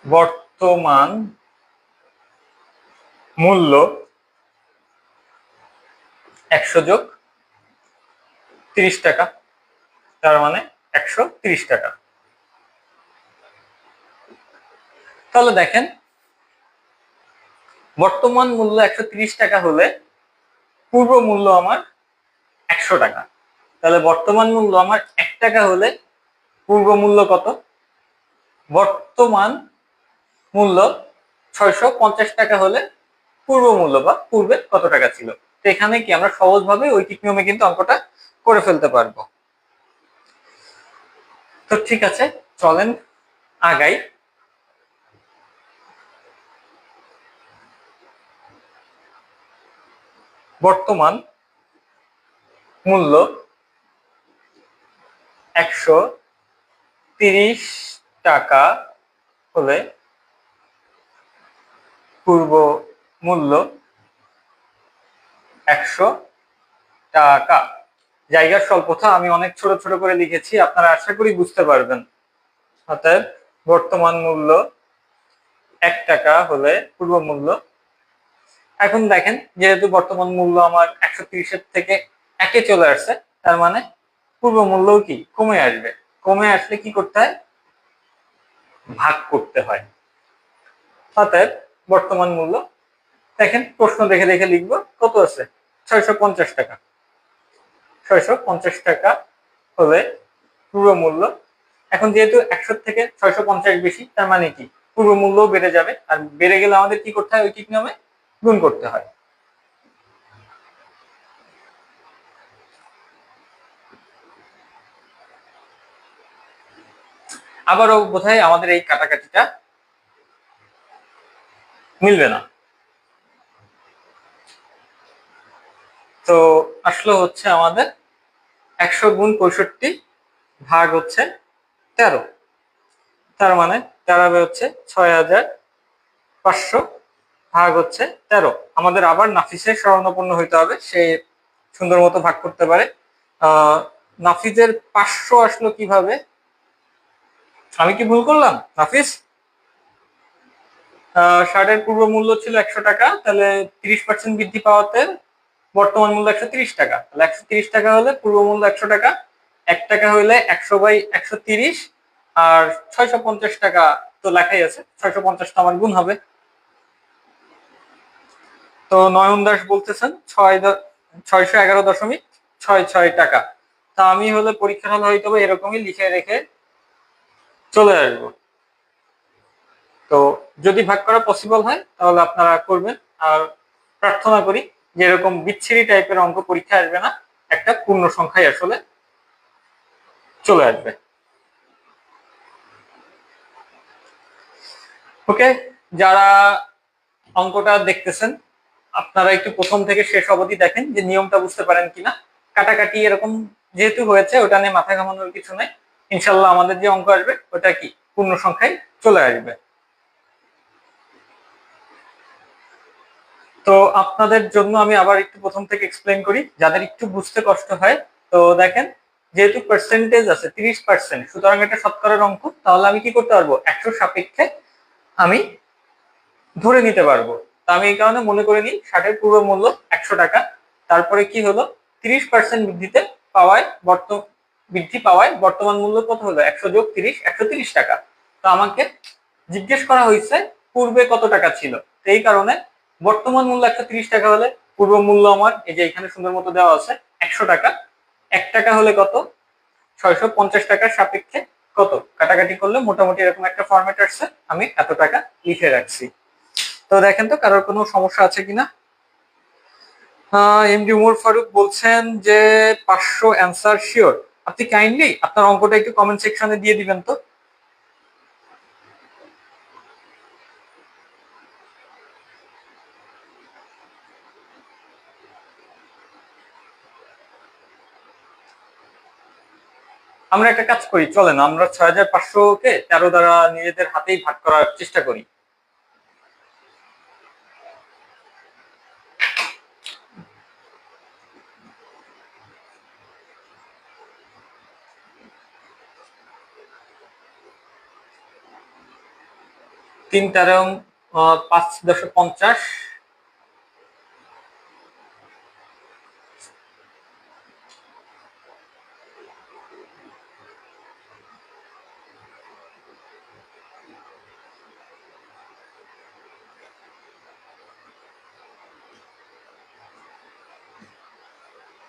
বর্তমান মূল্য 100 + 30 টাকা, তার মানে 130 টাকা। তাহলে দেখেন, বর্তমান মূল্য 130 টাকা হলে পূর্ব মূল্য আমার 100 টাকা। তাহলে বর্তমান মূল্য আমার 1 টাকা হলে পূর্ব মূল্য কত? বর্তমান মূল্য 650 টাকা হলে পূর্ব মূল্য বা পূর্বে কত টাকা ছিল। তো এখানে কি আমরা সহজভাবে ঐকিক নিয়মে কিন্তু অঙ্কটা করে ফেলতে পারবো। তো ঠিক আছে, চলেন আগাই। বর্তমান মূল্য 130 টাকা হলে পূর্ব মূল্য 100 টাকা। জায়গার স্বল্পতা আমি অনেক ছোট ছোট করে লিখেছি, আপনারা আশা করি বুঝতে পারবেন। অতএব বর্তমান মূল্য 1 টাকা হলে পূর্ব মূল্য, এখন দেখেন যেহেতু বর্তমান মূল্য আমার 130-এর থেকে 1-এ চলে আসছে, তার মানে পূর্ব মূল্যও কি কমে আসবে। কমে আসলে কি করতে হয়? ভাগ করতে হয়। অতএব বর্তমান মূল্য, দেখেন প্রশ্ন দেখে দেখে লিখবো, কত আছে? 650 টাকা। 650 টাকা হলে পূর্ব মূল্য, এখন যেহেতু 100 থেকে 650 বেশি, তার মানে কি পূর্ব মূল্যও বেড়ে যাবে, আর বেড়ে গেলে আমাদের কি করতে হয়? ঐকিক নিয়মে গুণ করতে হয়। আবারও বোধহয় আমাদের এই কাটাকাটিটা মিলবে না। তো আসলে হচ্ছে আমাদের 100 × 65 ভাগ হচ্ছে 13, তার মানে দাঁড়াবে হচ্ছে 6500 ভাগ হচ্ছে 13। আমাদের আবার নাফিসের শরণাপন্ন হইতে হবে, সে সুন্দর মতো ভাগ করতে পারে। নাফিসের 500 আসলো কিভাবে? আমি কি ভুল করলাম নাফিস? শার্টের পূর্ব মূল্য ছিল 100 টাকা, তাহলে 30% বৃদ্ধি পাওয়াতে বর্তমান মূল্য 130 টাকা। তাহলে 130 টাকা হলে পূর্ব মূল্য 100 টাকা, 1 টাকা হইলে 100/130, আর 650 টাকা তো লেখাই আছে, 650টা আমার গুণ হবে। তো নয়ন দাস বলতেছেন 611.66 টাকা। তা আমি হলে পরীক্ষার হলে হয়তো এরকমই লিখে রেখে চলে আসবো। তো যদি ভাগ করা পসিবল হয় তাহলে আপনারা করবেন। আর প্রার্থনা করি যে এরকম বিচ্ছিরি টাইপের অঙ্ক পরীক্ষা আসবে না, একটা পূর্ণ সংখ্যায় আসলে চলে আসবে। ওকে, যারা অঙ্কটা দেখতেছেন আপনারা একটু প্রথম থেকে শেষ অবধি দেখেন যে নিয়মটা বুঝতে পারেন কিনা। কাটাকাটি এরকম যেহেতু হয়েছে ওটা নিয়ে মাথা ঘামানোর কিছু নাই। ইনশাল্লাহ আমাদের যে অঙ্ক আসবে ওটা কি পূর্ণ সংখ্যায় চলে আসবে। তো আপনাদের জন্য আমি আবার একটু প্রথম থেকে এক্সপ্লেন করি যাদের একটু বুঝতে কষ্ট হয়। তো দেখেন, যেহেতু পার্সেন্টেজ আছে 30%, সুতরাং এটা শতকরার অঙ্ক, তাহলে আমি কি করতে পারবো 100 সাপেক্ষে আমি ধরে নিতে পারবো। তো আমি এই কারণে মনে করে নিই 60-এর পূর্ব মূল্য 100 টাকা। তারপরে কি হলো 30% বৃদ্ধি পাওয়ায় বর্তমান মূল্য কত হলো 100 যোগ 30, 130 টাকা। তো আমাকে জিজ্ঞেস করা হয়েছে পূর্বে কত টাকা ছিল, তো এই কারণে বর্তমান মূল্য 130 টাকা হলে পূর্ব মূল্য আমার এই যে এখানে সুন্দর মতো দেওয়া আছে 100 টাকা। 1 টাকা হলে কত 650 টাকার সাপেক্ষে কত কাটাকাটি করলে মোটামুটি এরকম একটা ফরম্যাট আসছে, আমি এত টাকা লিখে রাখছি। তো দেখেন তো কারোর কোনো সমস্যা আছে কিনা। এমডি উমর ফারুক বলছেন যে 500 অ্যান্সার শিওর। আপনি কাইন্ডলি আপনার অঙ্কটা একটু কমেন্ট সেকশনে দিয়ে দিবেন তো। আমরা একটা কাজ করি, চলেন আমরা 6500-কে 13 দ্বারা নিজেদের হাতেই ভাগ করার চেষ্টা করি। তিন তেরো 5-50,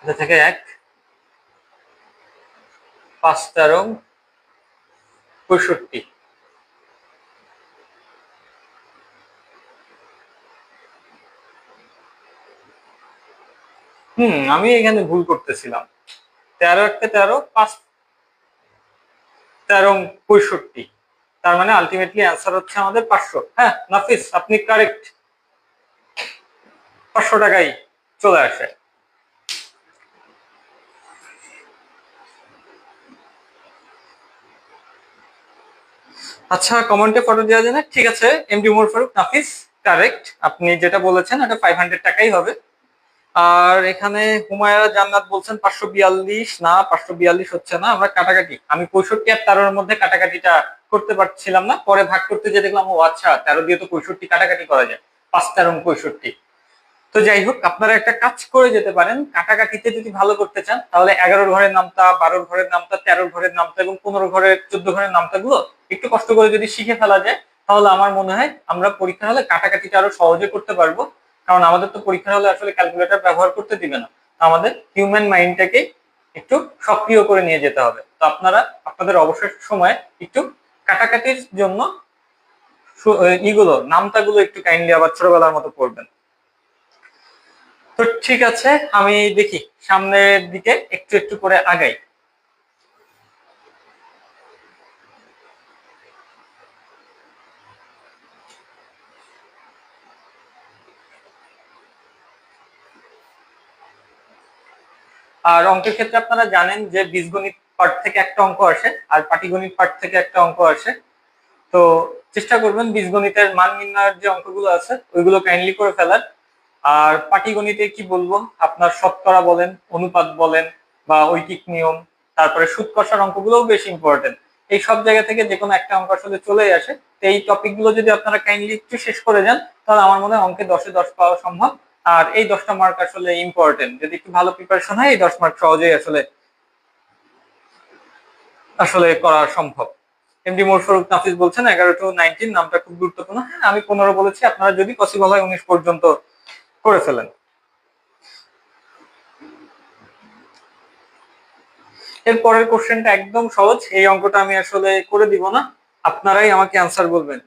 এটা থেকে 1, 5-13-65। আমি এখানে ভুল করতেছিলাম। 13-1-13, 5-13-65, তার মানে আলটিমেটলি অ্যান্সার হচ্ছে আমাদের 500। হ্যাঁ নাফিস, আপনি কারেক্ট, 500 টাকাই চলে আসে। আচ্ছা, কমেন্টে ফটো দেওয়া যায় না, ঠিক আছে। এমডি উমর ফারুক, নাফিস কারেক্ট, আপনি যেটা বলেছেন এটা 500 টাকাই হবে। আর এখানে হুমায়রা জান্নাত বলছেন 542, না 542 হচ্ছে না, আমরা কাটাকাটি, আমি 65 আর 13-এর মধ্যে কাটাকাটিটা করতে পারছিলাম না, পরে ভাগ করতে যে দেখলাম ও আচ্ছা 13 দিয়ে তো 65 কাটাকাটি করা যায়, 5-13-65। তো যাই হোক, আপনারা একটা কাজ করে যেতে পারেন, কাটাকাটিতে যদি ভালো করতে চান তাহলে 11 ঘরের নামতা, 12 ঘরের নামতা, 13 ঘরের নামতা এবং 15 ঘরের 14 ঘরের নামতা গুলো একটু কষ্ট করে যদি শিখে ফেলা যায়, তাহলে আমার মনে হয় আমরা পরীক্ষা হলে কাটাকাটিটা আরো সহজে করতে পারবো। কারণ আমাদের তো পরীক্ষা হলে আসলে ক্যালকুলেটর ব্যবহার করতে দিবে না, আমাদের হিউম্যান মাইন্ডটাকে একটু সক্রিয় করে নিয়ে যেতে হবে। তো আপনারা আপনাদের অবসর সময় একটু কাটাকাটির জন্য নামতাগুলো একটু কাইন্ডলি আবার ছোটবেলার মতো পড়বেন। তো ঠিক আছে, আমি দেখি সামনের দিকে একটু একটু করে আগাই। আর অঙ্কের ক্ষেত্রে আপনারা জানেন যে বীজগণিত পার্ট থেকে একটা অঙ্ক আসে আর পাটিগণিত পার্ট থেকে একটা অঙ্ক আসে। তো চেষ্টা করবেন বীজগণিতের মান নির্ণয়ের যে অঙ্কগুলো আছে ওইগুলো কাইন্ডলি করে ফেলার। আর পাটিগণিতে কি বলবো, আপনার শতকরা বলেন, অনুপাত বলেন বা ঐকিক নিয়ম, তারপরে সুদ কষার অঙ্কগুলোও বেশ ইম্পর্টেন্ট। এই সব জায়গা থেকে যে কোনো একটা অঙ্ক আসলে চলে আসে। তো এই টপিক গুলো যদি আপনারা কাইন্ডলি একটু শেষ করে যান তাহলে আমার মনে হয় অঙ্কে 10-এ 10 পাওয়া সম্ভব। আর এই 10টা মার্ক আসলে ইম্পর্টেন্ট, যদি একটু ভালো প্রিপারেশন হয় এই 10 মার্ক সহজেই আসলে আসলে করা সম্ভব। এমডি মোরফারুক নাফিস বলছেন 11-19 নামটা খুব গুরুত্বপূর্ণ। হ্যাঁ আমি 15 বলেছি, আপনারা যদি পসিবল হয় 19 পর্যন্ত করে ফেলেন। এর পরের কোশ্চেনটা একদম সহজ, এই অঙ্কটা আমি আসলে করে দিব না, আপনারাই আমাকে অ্যান্সার বলবেন।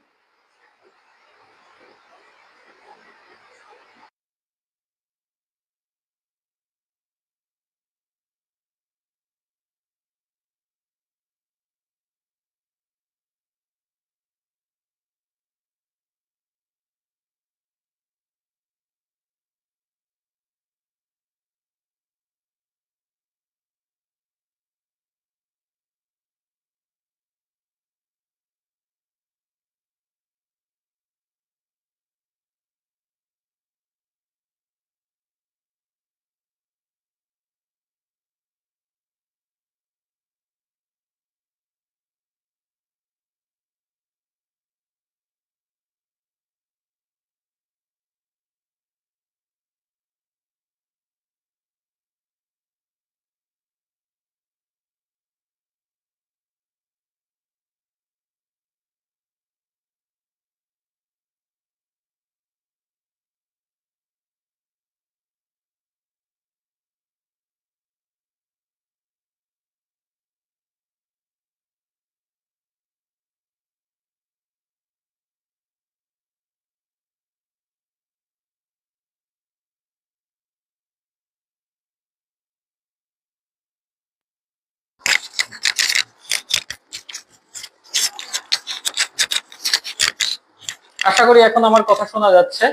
আশা করি এখন আমার কথা শোনা যাচ্ছে,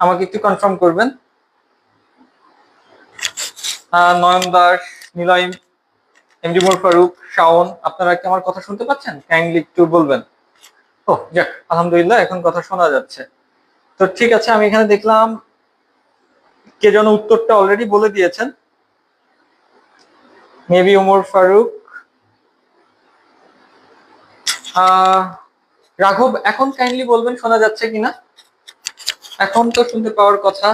আমাকে একটু কনফার্ম করবেন। নয়ন দাস, নিলয়, এমডি মোর ফারুক, শাওন, আপনারা কি আমার কথা শুনতে পাচ্ছেন? কাইন্ডলি একটু বলবেন। ও যাক, আলহামদুলিল্লাহ এখন কথা শোনা যাচ্ছে। তো ঠিক আছে, আমি এখানে দেখলাম কে যেন উত্তরটা অলরেডি বলে দিয়েছেন, মেবি ওমর ফারুক। রাঘব, এখন কাইন্ডলি বলবেন শোনা যাচ্ছে কিনা? এখন তো শুনতে পাওয়ার কথা।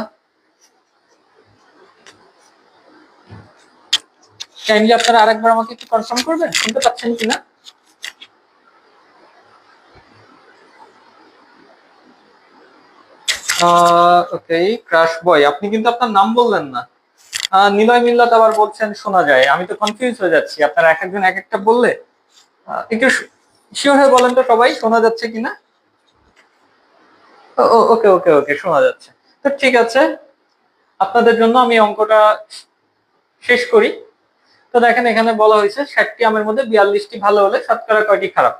কাইন্ডলি আপনারা আরেকবার আমাকে একটু কনফার্ম করবেন শুনতে পাচ্ছেন কিনা। ওকে, ক্রাশ বয়, আপনি কিন্তু আপনার নাম বললেন না। নিলয় মিল্লাত আবার বলছেন শোনা যায়, আমি তো কনফিউজ হয়ে যাচ্ছি, আপনারা এক একজন এক একটা বললে। একটু শিওর হয়ে বলেন তো সবাই শোনা যাচ্ছে কিনা। ওকে ওকে ওকে, শোনা যাচ্ছে। তো ঠিক আছে, আপনাদের জন্য আমি অঙ্কটা শেষ করি। তো দেখেন এখানে বলা হয়েছে 60টি আমের মধ্যে 42টি ভালো হলে শতকরা কয়টি খারাপ।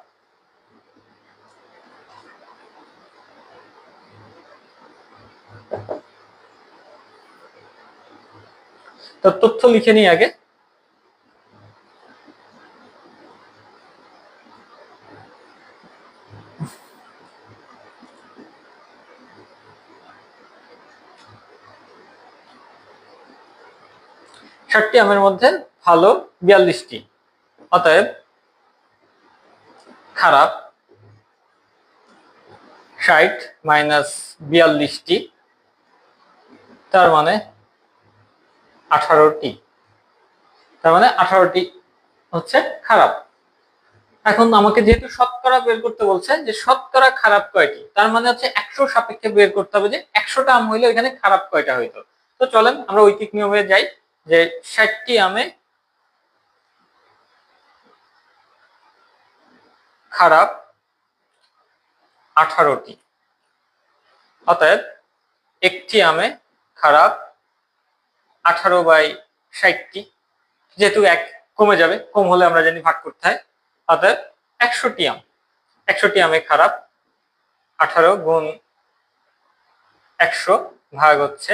তো তথ্য লিখে নিই আগে। ষাটটি আমের মধ্যে ভালো 42টি, অতএব খারাপ 60 মাইনাস 42টি, তার মানে 18টি। তার মানে 18টি হচ্ছে খারাপ। এখন আমাকে যেহেতু শতকরা বের করতে বলছে যে শতকরা খারাপ কয়টি, তার মানে হচ্ছে 100 সাপেক্ষে বের করতে হবে যে 100টা আম হইলে এখানে খারাপ কয়টা হইতো। তো চলেন আমরা ঐকিক নিয়মে যাই, যে 60টি আমে খারাপ 18টি, অতএব একটি আমে খারাপ 18/60টি, যেহেতু এক কমে যাবে, কম হলে আমরা জানি ভাগ করতে হয়, অতএব 100টি আম, 100টি আমে খারাপ 18 গুণ 100 ভাগ হচ্ছে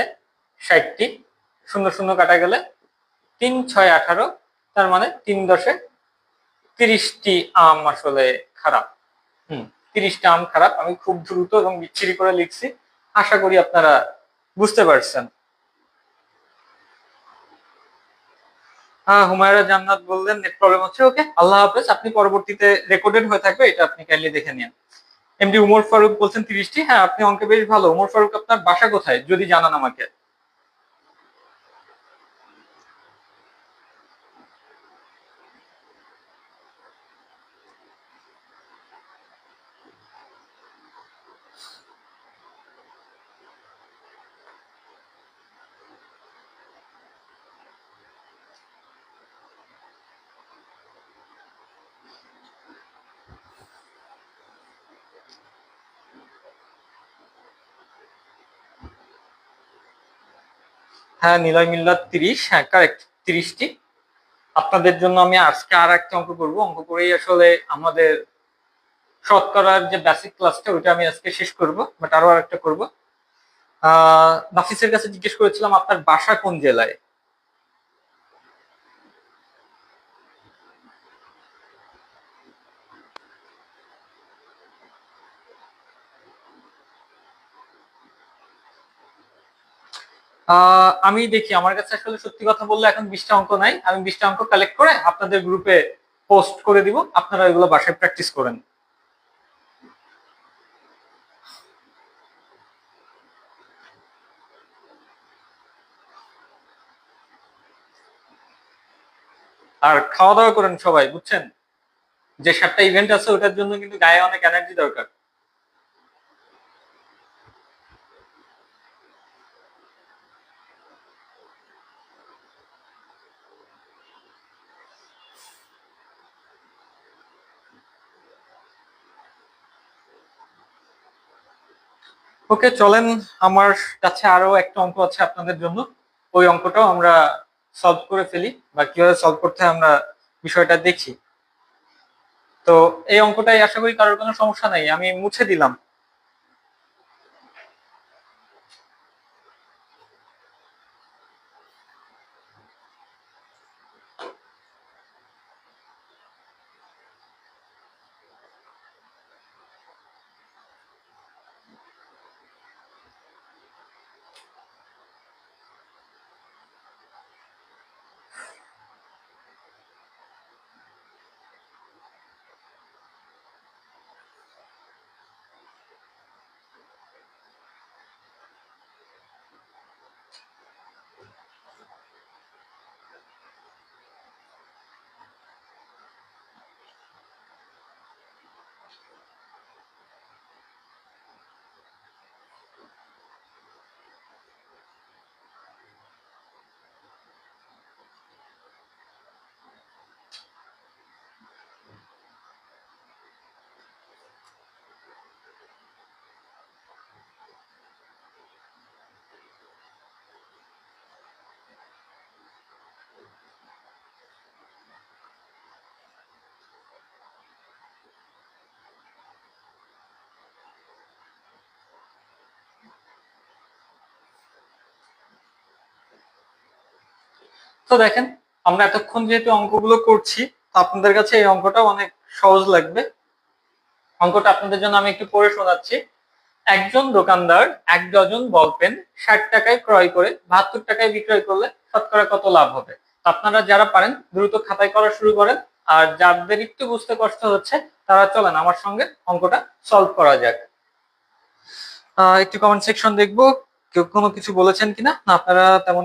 60টি, শূন্য শূন্য কাটা গেলে 3 6 18, তার মানে 3 × 30টি আম আসলে খারাপ। 30টা আম খারাপ। আমি খুব দ্রুত এবং বিচ্ছিরি করে লিখছি, আশা করি আপনারা বুঝতে পারছেন। হুমায়রা জান্নাত বললেন নেট প্রবলেম হচ্ছে। ওকে, আল্লাহ হাফেজ, আপনি পরবর্তীতে রেকর্ডেড হয়ে থাকবে, এটা আপনি কাইন্ডলি দেখে নিন। এমডি উমর ফারুক বলছেন 30টি। হ্যাঁ, আপনি অঙ্কে বেশ ভালো। উমর ফারুক, আপনার বাসা কোথায় যদি জানান আমাকে। হ্যাঁ, নিলয় মিল্লাত 30, হ্যাঁ কারেক্ট 30টি। আপনাদের জন্য আমি আজকে আর একটা অঙ্ক করবো, অঙ্ক করেই আসলে আমাদের শতকরার যে বেসিক ক্লাসটা ওইটা আমি আজকে শেষ করব, বাট আরো আরেকটা করব। নাফিসের কাছে জিজ্ঞেস করেছিলাম আপনার বাসা কোন জেলায়। আমি দেখি, আমার কাছে আসলে সত্যি কথা বললে এখন 20টা অঙ্ক নাই, আমি 20টা অঙ্ক কালেক্ট করে আপনাদের গ্রুপে পোস্ট করে দিব, আপনারা এগুলো বাসায় প্র্যাকটিস করেন। আর খাওয়া দাওয়া করেন সবাই, বুঝছেন, যে 7টা ইভেন্ট আছে ওটার জন্য কিন্তু গায়ে অনেক এনার্জি দরকার। ওকে চলেন, আমার কাছে আরো একটা অঙ্ক আছে আপনাদের জন্য, ওই অঙ্কটাও আমরা সলভ করে ফেলি, বা কিভাবে সলভ করতে হয় আমরা বিষয়টা দেখি। তো এই অঙ্কটাই আশা করি কারোর কোনো সমস্যা নাই, আমি মুছে দিলাম। তো দেখেন আমরা এতক্ষণ যেহেতু অঙ্কগুলো করছি, তো আপনাদের কাছে এই অঙ্কটা অনেক সহজ লাগবে। অঙ্কটা আপনাদের জন্য আমি একটু পড়ে শোনাচ্ছি। একজন দোকানদার 1 ডজন বল পেন 60 টাকায় ক্রয় করে 72 টাকায় বিক্রয় করলে শতকরা কত লাভ হবে? আপনারা যারা পারেন দ্রুত খাতায় করা শুরু করেন, আর যাদের একটু বুঝতে কষ্ট হচ্ছে তারা চলেন আমার সঙ্গে অঙ্কটা সলভ করা যাক। একটু কমেন্ট সেকশন দেখবো কেউ কোনো কিছু বলেছেন কিনা। না, আপনারা তেমন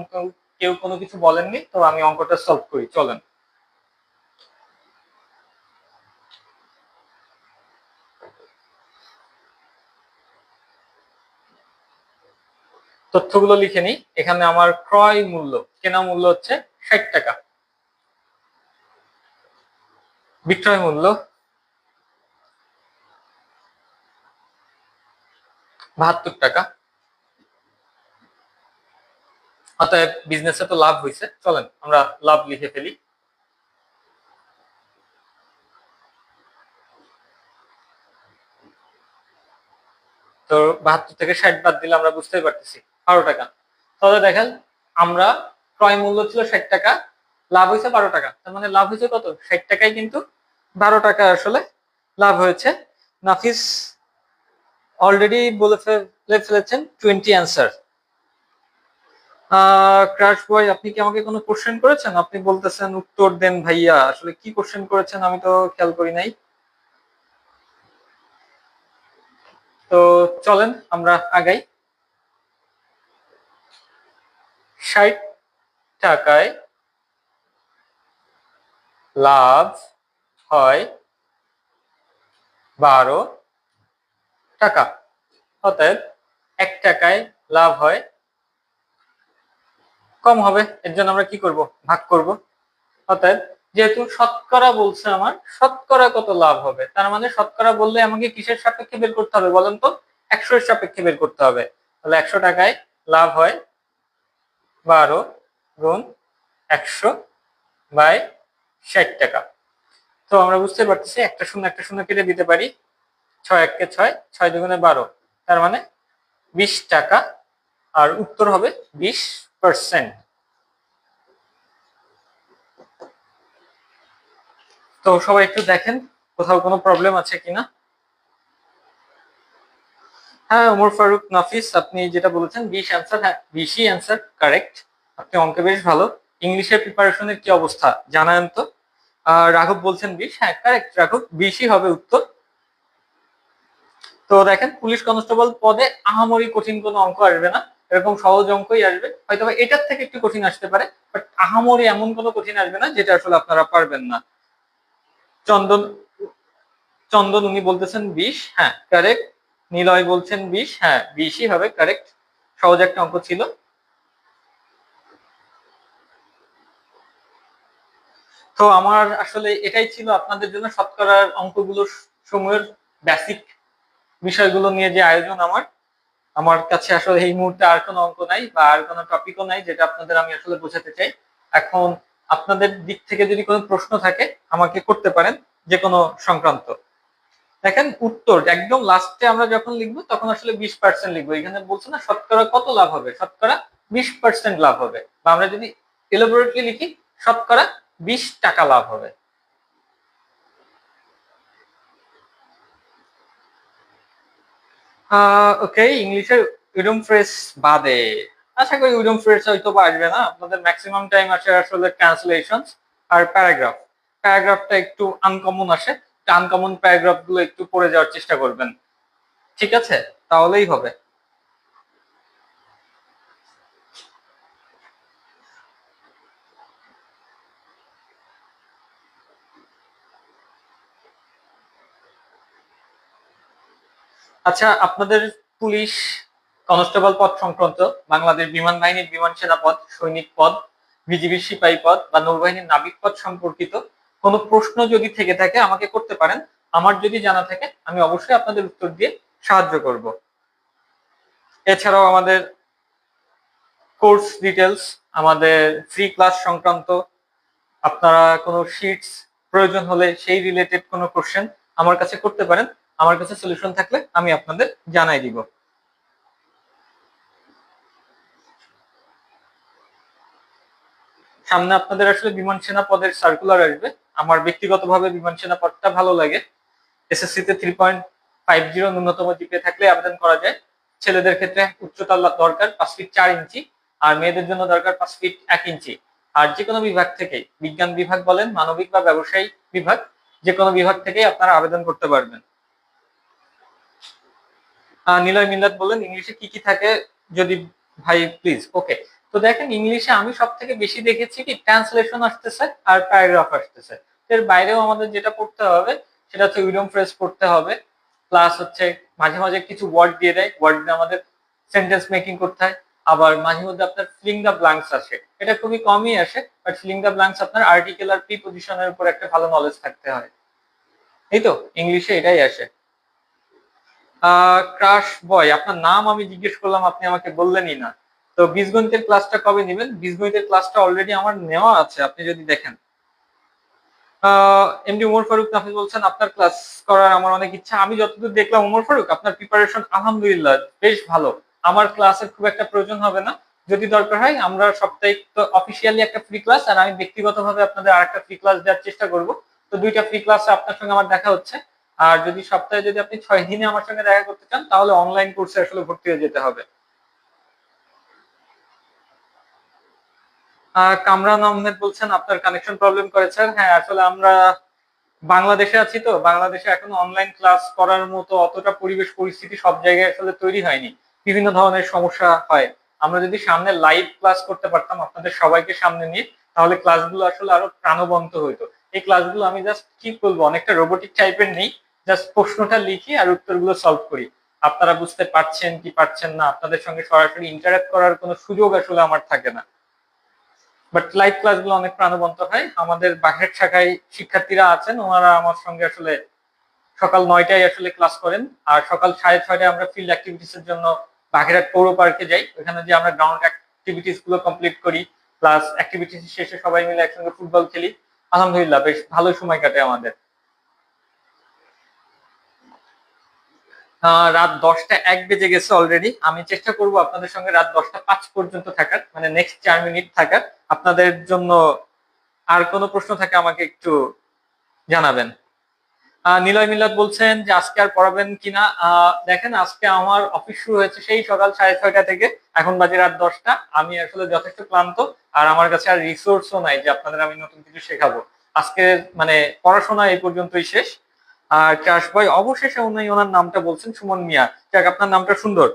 কেউ কোনো কিছু বলেননি, তো আমি অঙ্কটা সলভ করি, চলেন। তথ্যগুলো লিখে নিই। এখানে আমার ক্রয় মূল্য, কেনা মূল্য হচ্ছে 60 টাকা, বিক্রয় মূল্য 72 টাকা। অতএব বিজনেসে তো লাভ হয়েছে, চলেন আমরা লাভ লিখে ফেলি। তো 72 থেকে 60 বাদ দিলে আমরা বুঝতেই পারতেছি 12 টাকা। তাহলে দেখেন আমরা ক্রয় মূল্য ছিল 60 টাকা, লাভ হয়েছে 12 টাকা, তার মানে লাভ হয়েছে কত? 60 টাকায় কিন্তু 12 টাকা আসলে লাভ হয়েছে। নাফিস অলরেডি বলে ফেলেছেন 20 অ্যান্সার। ক্রাশ বয়, আপনি কি আমাকে কোনো কোশ্চেন করেছেন? আপনি বলতেছেন উত্তর দেন ভাইয়া, আসলে কি কোশ্চেন করেছেন আমি তো খেয়াল করি নাই। তো চলেন আমরা আগাই। 60 টাকায় লাভ হয় 12 টাকা, অতএব 1 টাকায় লাভ হয় কম হবে। এর জন্য আমরা কি করব? ভাগ করব। অতএব যেহেতু শতকরা বলছে আমার, শতকরা কত লাভ হবে, তার মানে শতকরা বললে আমাকে কিসের সাপেক্ষে বের করতে হবে বলেন তো? 100 এর সাপেক্ষে বের করতে হবে। তাহলে 100 টাকায় লাভ হয় 12 গুণ 100/60 টাকা। তো আমরা বুঝতে পারতেছি একটা শূন্য একটা শূন্য কেটে দিতে পারি, 6 × 1 = 6, 6 × 2 = 12, তার মানে 20 টাকা। আর উত্তর হবে 20%। তো সবাই একটু দেখেন কোথাও কোনো প্রবলেম আছে কিনা। হ্যাঁ, ওমর ফারুক নাফিস, আপনি যেটা বলেছেন 20 অ্যান্সার, হ্যাঁ 20ই অ্যান্সার কারেক্ট। আপনি অঙ্কে বেশ ভালো। ইংলিশের প্রিপারেশনের কি অবস্থা জানান তো। রাঘব বলছেন 20, হ্যাঁ কারেক্ট রাঘব, 20ই হবে উত্তর। তো দেখেন পুলিশ কনস্টেবল পদে আহামরি কঠিন কোনো অঙ্ক আসবে না, এরকম সহজ অঙ্কই আসবে, হয়তো এটার থেকে একটু কঠিন আসতে পারে, বাট আহামরি এমন কোনো কঠিন আসবে না যেটা আসলে আপনারা পারবেন না। চন্দন চন্দন উনি বলতেছেন 20, হ্যাঁ কারেক্ট। নিলয় বলছেন 20, হ্যাঁ 20ই হবে কারেক্ট, সহজ একটা অঙ্ক ছিল। তো আমার আসলে এটাই ছিল আপনাদের জন্য শতকরার অঙ্কগুলো সময়ের বেসিক বিষয়গুলো নিয়ে যে আয়োজন আমার। আমার কাছে আসলে এই মুহূর্তে আর কোনো অঙ্ক নাই বা আর কোনো টপিকও নাই যেটা আপনাদের আমি আসলে বোঝাতে চাই। এখন আপনাদের দিক থেকে যদি কোনো প্রশ্ন থাকে আমাকে করতে পারেন, যে কোনো সংক্রান্ত। দেখেন উত্তর একদম লাস্টে আমরা যখন লিখবো তখন আসলে 20% লিখবো। এখানে বলছে না শতকরা কত লাভ হবে, শতকরা 20% লাভ হবে, বা আমরা যদি এলাবোরেটলি লিখি শতকরা 20 টাকা লাভ হবে। ওকে, ইংলিশের উইডম ফ্রেজ বাদে আশা করি উইডম ফ্রেজ হয়তো বা আসবে না। আপনাদের ম্যাক্সিমাম টাইম আসে আসলে ট্রান্সলেশন আর প্যারাগ্রাফ। প্যারাগ্রাফটা একটু আনকমন আসে, আনকমন প্যারাগ্রাফ গুলো একটু পড়ে যাওয়ার চেষ্টা করবেন, ঠিক আছে? তাহলেই হবে। আচ্ছা, আপনাদের পুলিশ কনস্টেবল পদ সংক্রান্ত, বাংলাদেশ বিমান বাহিনীর বিমান সেনা পদ, সৈনিক পদ, বিজিবির সিপাহী পদ বা নৌবাহিনীর নাবিক পদ সম্পর্কিত কোনো প্রশ্ন যদি থেকে থাকে আমাকে করতে পারেন। আমার যদি জানা থাকে আমি অবশ্যই আপনাদের উত্তর দিয়ে সাহায্য করব। এছাড়াও আমাদের কোর্স ডিটেলস, আমাদের ফ্রি ক্লাস সংক্রান্ত, আপনারা কোনো শিটস প্রয়োজন হলে সেই রিলেটেড কোনো কোশ্চেন আমার কাছে করতে পারেন। আমার কাছে সলিউশন থাকলে আমি আপনাদের জানাই দিব। সামনে আপনাদের আসলে বিমান সেনা পদের সার্কুলার আসবে। আমার ব্যক্তিগতভাবে বিমান সেনা পদটা ভালো লাগে। এসএসসি তে 3.50 ন্যূনতম জিপিএ থাকলে আবেদন করা যায়। ছেলেদের ক্ষেত্রে উচ্চতা দরকার 5 ফিট 4 ইঞ্চি, আর মেয়েদের জন্য দরকার 5 ফিট 1 ইঞ্চি। আর যে কোনো বিভাগ থেকে, বিজ্ঞান বিভাগ বলেন, মানবিক বা ব্যবসায়ী বিভাগ, যে কোনো বিভাগ থেকেই আপনারা আবেদন করতে পারবেন। নিলয় মিল্লাত বলেন ইংলিশে কি কি থাকে যদি, ভাই প্লিজ। ওকে, তো দেখেন ইংলিশে আমি সব থেকে বেশি দেখেছি কি ট্রান্সলেশন আসতেছে আর প্যারাগ্রাফ আসতেছে। এর বাইরেও আমাদের যেটা পড়তে হবে সেটা হচ্ছে উইডম ফ্রেজ পড়তে হবে, প্লাস হচ্ছে মাঝে মাঝে কিছু ওয়ার্ড দিয়ে দেয়, ওয়ার্ড দিয়ে আমাদের সেন্টেন্স মেকিং করতে হয়। আবার মাঝে মধ্যে আপনার ফিলিং দ্য ব্ল্যাঙ্কস আসে, এটা খুবই কমই আসে, বাট ফিলিং দ্য ব্ল্যাঙ্কস আপনার আর্টিকেল আর প্রিপজিশনের উপর একটা ভালো নলেজ থাকতে হয়। এই তো ইংলিশে এটাই আসে। ক্রাশ বয়, আপনার নাম আমি জিজ্ঞেস করলাম, আপনি আমাকে বললেনই না। তো বীজগণিতের ক্লাসটা কবে নেবেন? বীজগণিতের ক্লাসটা অলরেডি আমার নেওয়া আছে, আপনি যদি দেখেন। এমডি উমর ফারুক নাফিস বলছেন আপনার ক্লাস করার আমার অনেক ইচ্ছা। আমি যতদূর দেখলাম উমর ফারুক, আপনার প্রিপারেশন আলহামদুলিল্লাহ বেশ ভালো। আমার ক্লাসের খুব একটা প্রয়োজন হবে না। যদি দরকার হয় আমরা সাপ্তাহিক তো অফিসিয়ালি একটা ফ্রি ক্লাস, আর আমি ব্যক্তিগতভাবে আপনাদের আরেকটা ফ্রি ক্লাস দেওয়ার চেষ্টা করব। তো দুইটা ফ্রি ক্লাসে আপনার সঙ্গে আমার দেখা হচ্ছে। আর যদি সপ্তাহে যদি আপনি 6 দিনে আমার সঙ্গে দেখা করতে চান তাহলে অনলাইন কোর্সে আসলে ভর্তি হয়ে যেতে হবে। কামরান আহমেদ বলছেন আপনার কানেকশন প্রবলেম করেছে। হ্যাঁ, আসলে আমরা বাংলাদেশে আছি, তো বাংলাদেশে এখন অনলাইন ক্লাস করার মতো অতটা পরিবেশ পরিস্থিতি সব জায়গায় আসলে তৈরি হয়নি। বিভিন্ন ধরনের সমস্যা হয়। আমরা যদি সামনে লাইভ ক্লাস করতে পারতাম আপনাদের সবাইকে সামনে নিয়ে, তাহলে ক্লাসগুলো আসলে আরো প্রাণবন্ত হইতো। এই ক্লাসগুলো আমি জাস্ট কি বলবো, অনেকটা রোবোটিক টাইপের নেই, জাস্ট প্রশ্নটা লিখি আর উত্তরগুলো সলভ করি। আপনারা বুঝতে পারছেন কি পারছেন না, আপনাদের সঙ্গে সরাসরি ইন্টারাক্ট করার কোনো সুযোগ আসলে আমার থাকে না। বাট লাইভ ক্লাসগুলো অনেক প্রাণবন্ত হয়। আমাদের বাহিরের শাখায় শিক্ষার্থীরা আছেন, ওনারা আমার সঙ্গে আসলে সকাল 9টায় আসলে ক্লাস করেন। আর সকাল 6:30টায় আমরা ফিল্ড অ্যাক্টিভিটিস এর জন্য বাগেরহাট পৌর পার্কে যাই, ওখানে যে আমরা গ্রাউন্ড অ্যাক্টিভিটিস গুলো কমপ্লিট করি, প্লাস অ্যাক্টিভিটিস শেষে সবাই মিলে একসঙ্গে ফুটবল খেলি। আলহামদুলিল্লাহ বেশ ভালো সময় কাটে আমাদের। রাত 10টা 1 বেজে গেছে অলরেডি। আমি চেষ্টা করব আপনাদের সঙ্গে রাত 10টা 5 পর্যন্ত থাকার, মানে নেক্সট 4 মিনিট থাকার। আপনাদের জন্য আর কোনো প্রশ্ন থাকে আমাকে একটু জানাবেন। নিলয় মিল্লাত বলছেন যে আজকে আর পড়াবেন কিনা। দেখেন আজকে আমার অফিস শুরু হয়েছে সেই সকাল 6:30 থেকে, এখন বাজে রাত 10টা। আমি আসলে যথেষ্ট ক্লান্ত, আর আমার কাছে আর রিসোর্সও নাই যে আপনাদের আমি নতুন কিছু শেখাবো। আজকে মানে পড়াশোনা এই পর্যন্তই শেষ। আর চাষ ভাই অবশেষে উনি ওনার নামটা বলছেন, সুমন মিয়া। যাক, আপনার নামটা সুন্দর।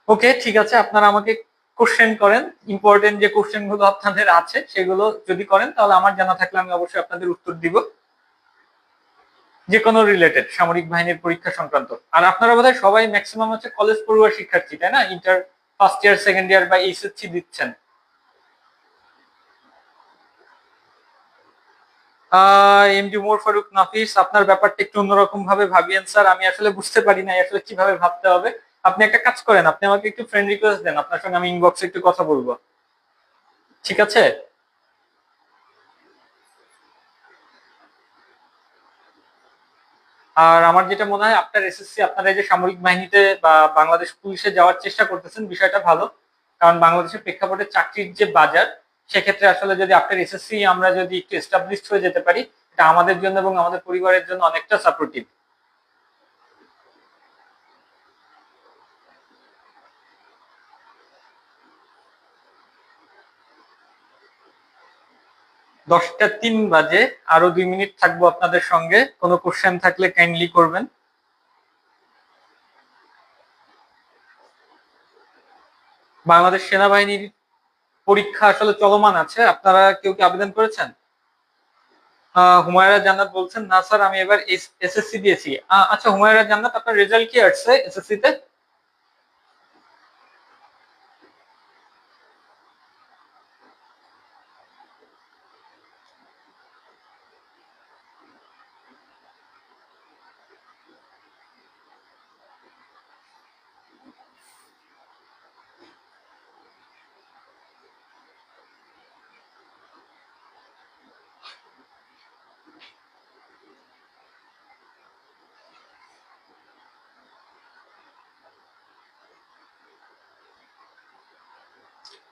ওকে, ঠিক আছে, আপনারা আমাকে কোশ্চেন করেন। ইম্পর্টেন্ট যে কোশ্চেন গুলো আপনাদের আছে সেগুলো যদি করেন তাহলে আমার জানা থাকলে আমি অবশ্যই আপনাদের উত্তর দিব, যে কোনো রিলেটেড সামরিক বাহিনীর পরীক্ষা সংক্রান্ত। আর আপনারা বোধহয় সবাই ম্যাক্সিমাম হচ্ছে কলেজ পড়ুয়া শিক্ষার্থী, তাই না? Inter first year second year বা এইচএসসি দিচ্ছেন। এমডি উমর ফারুক নাফিস, আপনার ব্যাপারটা একটু অন্যরকম ভাবে ভাবিয়েন স্যার, আমি আসলে বুঝতে পারি না আসলে কিভাবে ভাবতে হবে। আপনি একটা কাজ করেন, আপনি আমাকে একটু ফ্রেন্ড রিকোয়েস্ট দেন, আপনার সঙ্গে আমি ইনবক্সে একটু কথা বলবো। ঠিক আছে। আর আমার যেটা মনে হয় আপনার এসএসসি, আপনারা এই যে সামরিক বাহিনীতে বা বাংলাদেশ পুলিশে যাওয়ার চেষ্টা করতেছেন, বিষয়টা ভালো। কারণ বাংলাদেশের প্রেক্ষাপটে চাকরির যে বাজার, সেক্ষেত্রে আসলে যদি আপনার এসএসসি আমরা যদি একটু এস্টাবলিশড হয়ে যেতে পারি, এটা আমাদের জন্য এবং আমাদের পরিবারের জন্য অনেকটা সাপোর্টিভ। 10টা 3 বাজে, আরো 2 মিনিট থাকবো আপনাদের সঙ্গে। কোনো কোশ্চেন থাকলে কাইন্ডলি করবেন। বাংলাদেশ সেনাবাহিনীর পরীক্ষা আসলে চলমান আছে, আপনারা কেউ কি আবেদন করেছেন? হুমায়রা জান্নাত বলছেন না স্যার, আমি এবার এসএসসি দিয়েছি। আচ্ছা হুমায়রা জান্নাত, আপনার রেজাল্ট কি আসছে এসএসসি তে?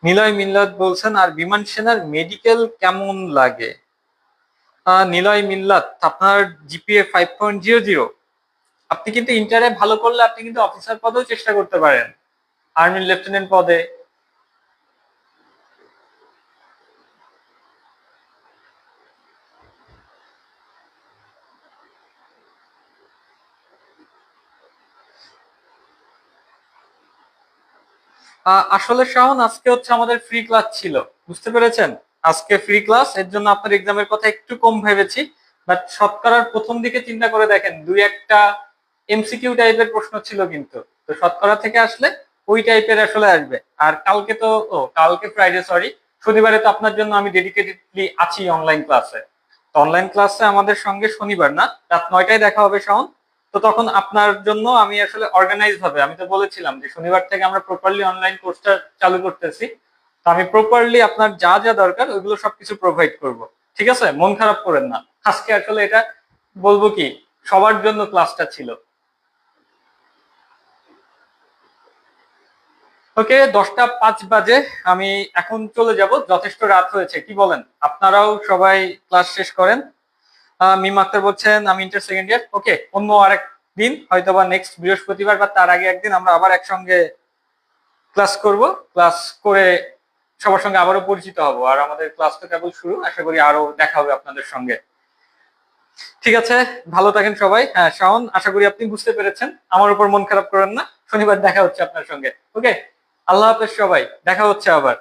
নিলয় মিল্লাত বলছেন, আর বিমান সেনার মেডিকেল কেমন লাগে? নিলয় মিল্লাত, আপনার জিপিএ 5.00, আপনি কিন্তু ইন্টারে ভালো করলে আপনি কিন্তু অফিসার পদেও চেষ্টা করতে পারেন, আর্মি লেফটেন্যান্ট পদে। আসলে শাওন, আজকে হচ্ছে আমাদের ফ্রি ক্লাস ছিল, বুঝতে পেরেছেন? আজকে ফ্রি ক্লাস, এর জন্য আপনার এক্সামের কথা একটু কম ভেবেছি। বাট শতকরার প্রথম দিকে চিন্তা করে দেখেন, দুই একটা এমসিকিউ টাইপের প্রশ্ন ছিল, কিন্তু তো শতকরা থেকে আসলে ওই টাইপের আসলে আসবে। আর কালকে তো, কালকে ফ্রাইডে, সরি, শনিবারে তো আপনার জন্য আমি ডেডিকেটেডলি আছি অনলাইন ক্লাসে। তো অনলাইন ক্লাসে আমাদের সঙ্গে শনিবার না, রাত 9টায় দেখা হবে শাওন। তো তখন আপনার জন্য আমি আসলে অর্গানাইজ ভাবে, আমি তো বলেছিলাম যে শনিবার থেকে আমরা প্রপারলি অনলাইন কোর্সটা চালু করতেছি। তো আমি প্রপারলি আপনার যা যা দরকার ওইগুলো সবকিছু প্রোভাইড করব। ঠিক আছে, মন খারাপ করেন না। আজকে আসলে এটা বলবো কি, সবার জন্য ক্লাসটা ছিল। ওকে, 10টা 5 বাজে, আমি এখন চলে যাব, যথেষ্ট রাত হয়েছে, কি বলেন? আপনারাও সবাই ক্লাস শেষ করেন। মিম আক্তার বলছেন আমি ইন্টার সেকেন্ড ইয়ার। ওকে, অন্য আরেক দিন, হয়তো বা নেক্সট বৃহস্পতিবার বা তার আগে একদিন আমরা আবার একসঙ্গে ক্লাস করব। ক্লাস করে সবার সঙ্গে আবারও পরিচিত হব। আর আমাদের ক্লাস তো কেবল শুরু, আশা করি আরো দেখা হবে আপনাদের সঙ্গে। ঠিক আছে, ভালো থাকেন সবাই। হ্যাঁ শাওন, আশা করি আপনি বুঝতে পেরেছেন, আমার উপর মন খারাপ করেন না। শনিবার দেখা হচ্ছে আপনার সঙ্গে। ওকে, আল্লাহ হাফেজ সবাই, দেখা হচ্ছে আবার।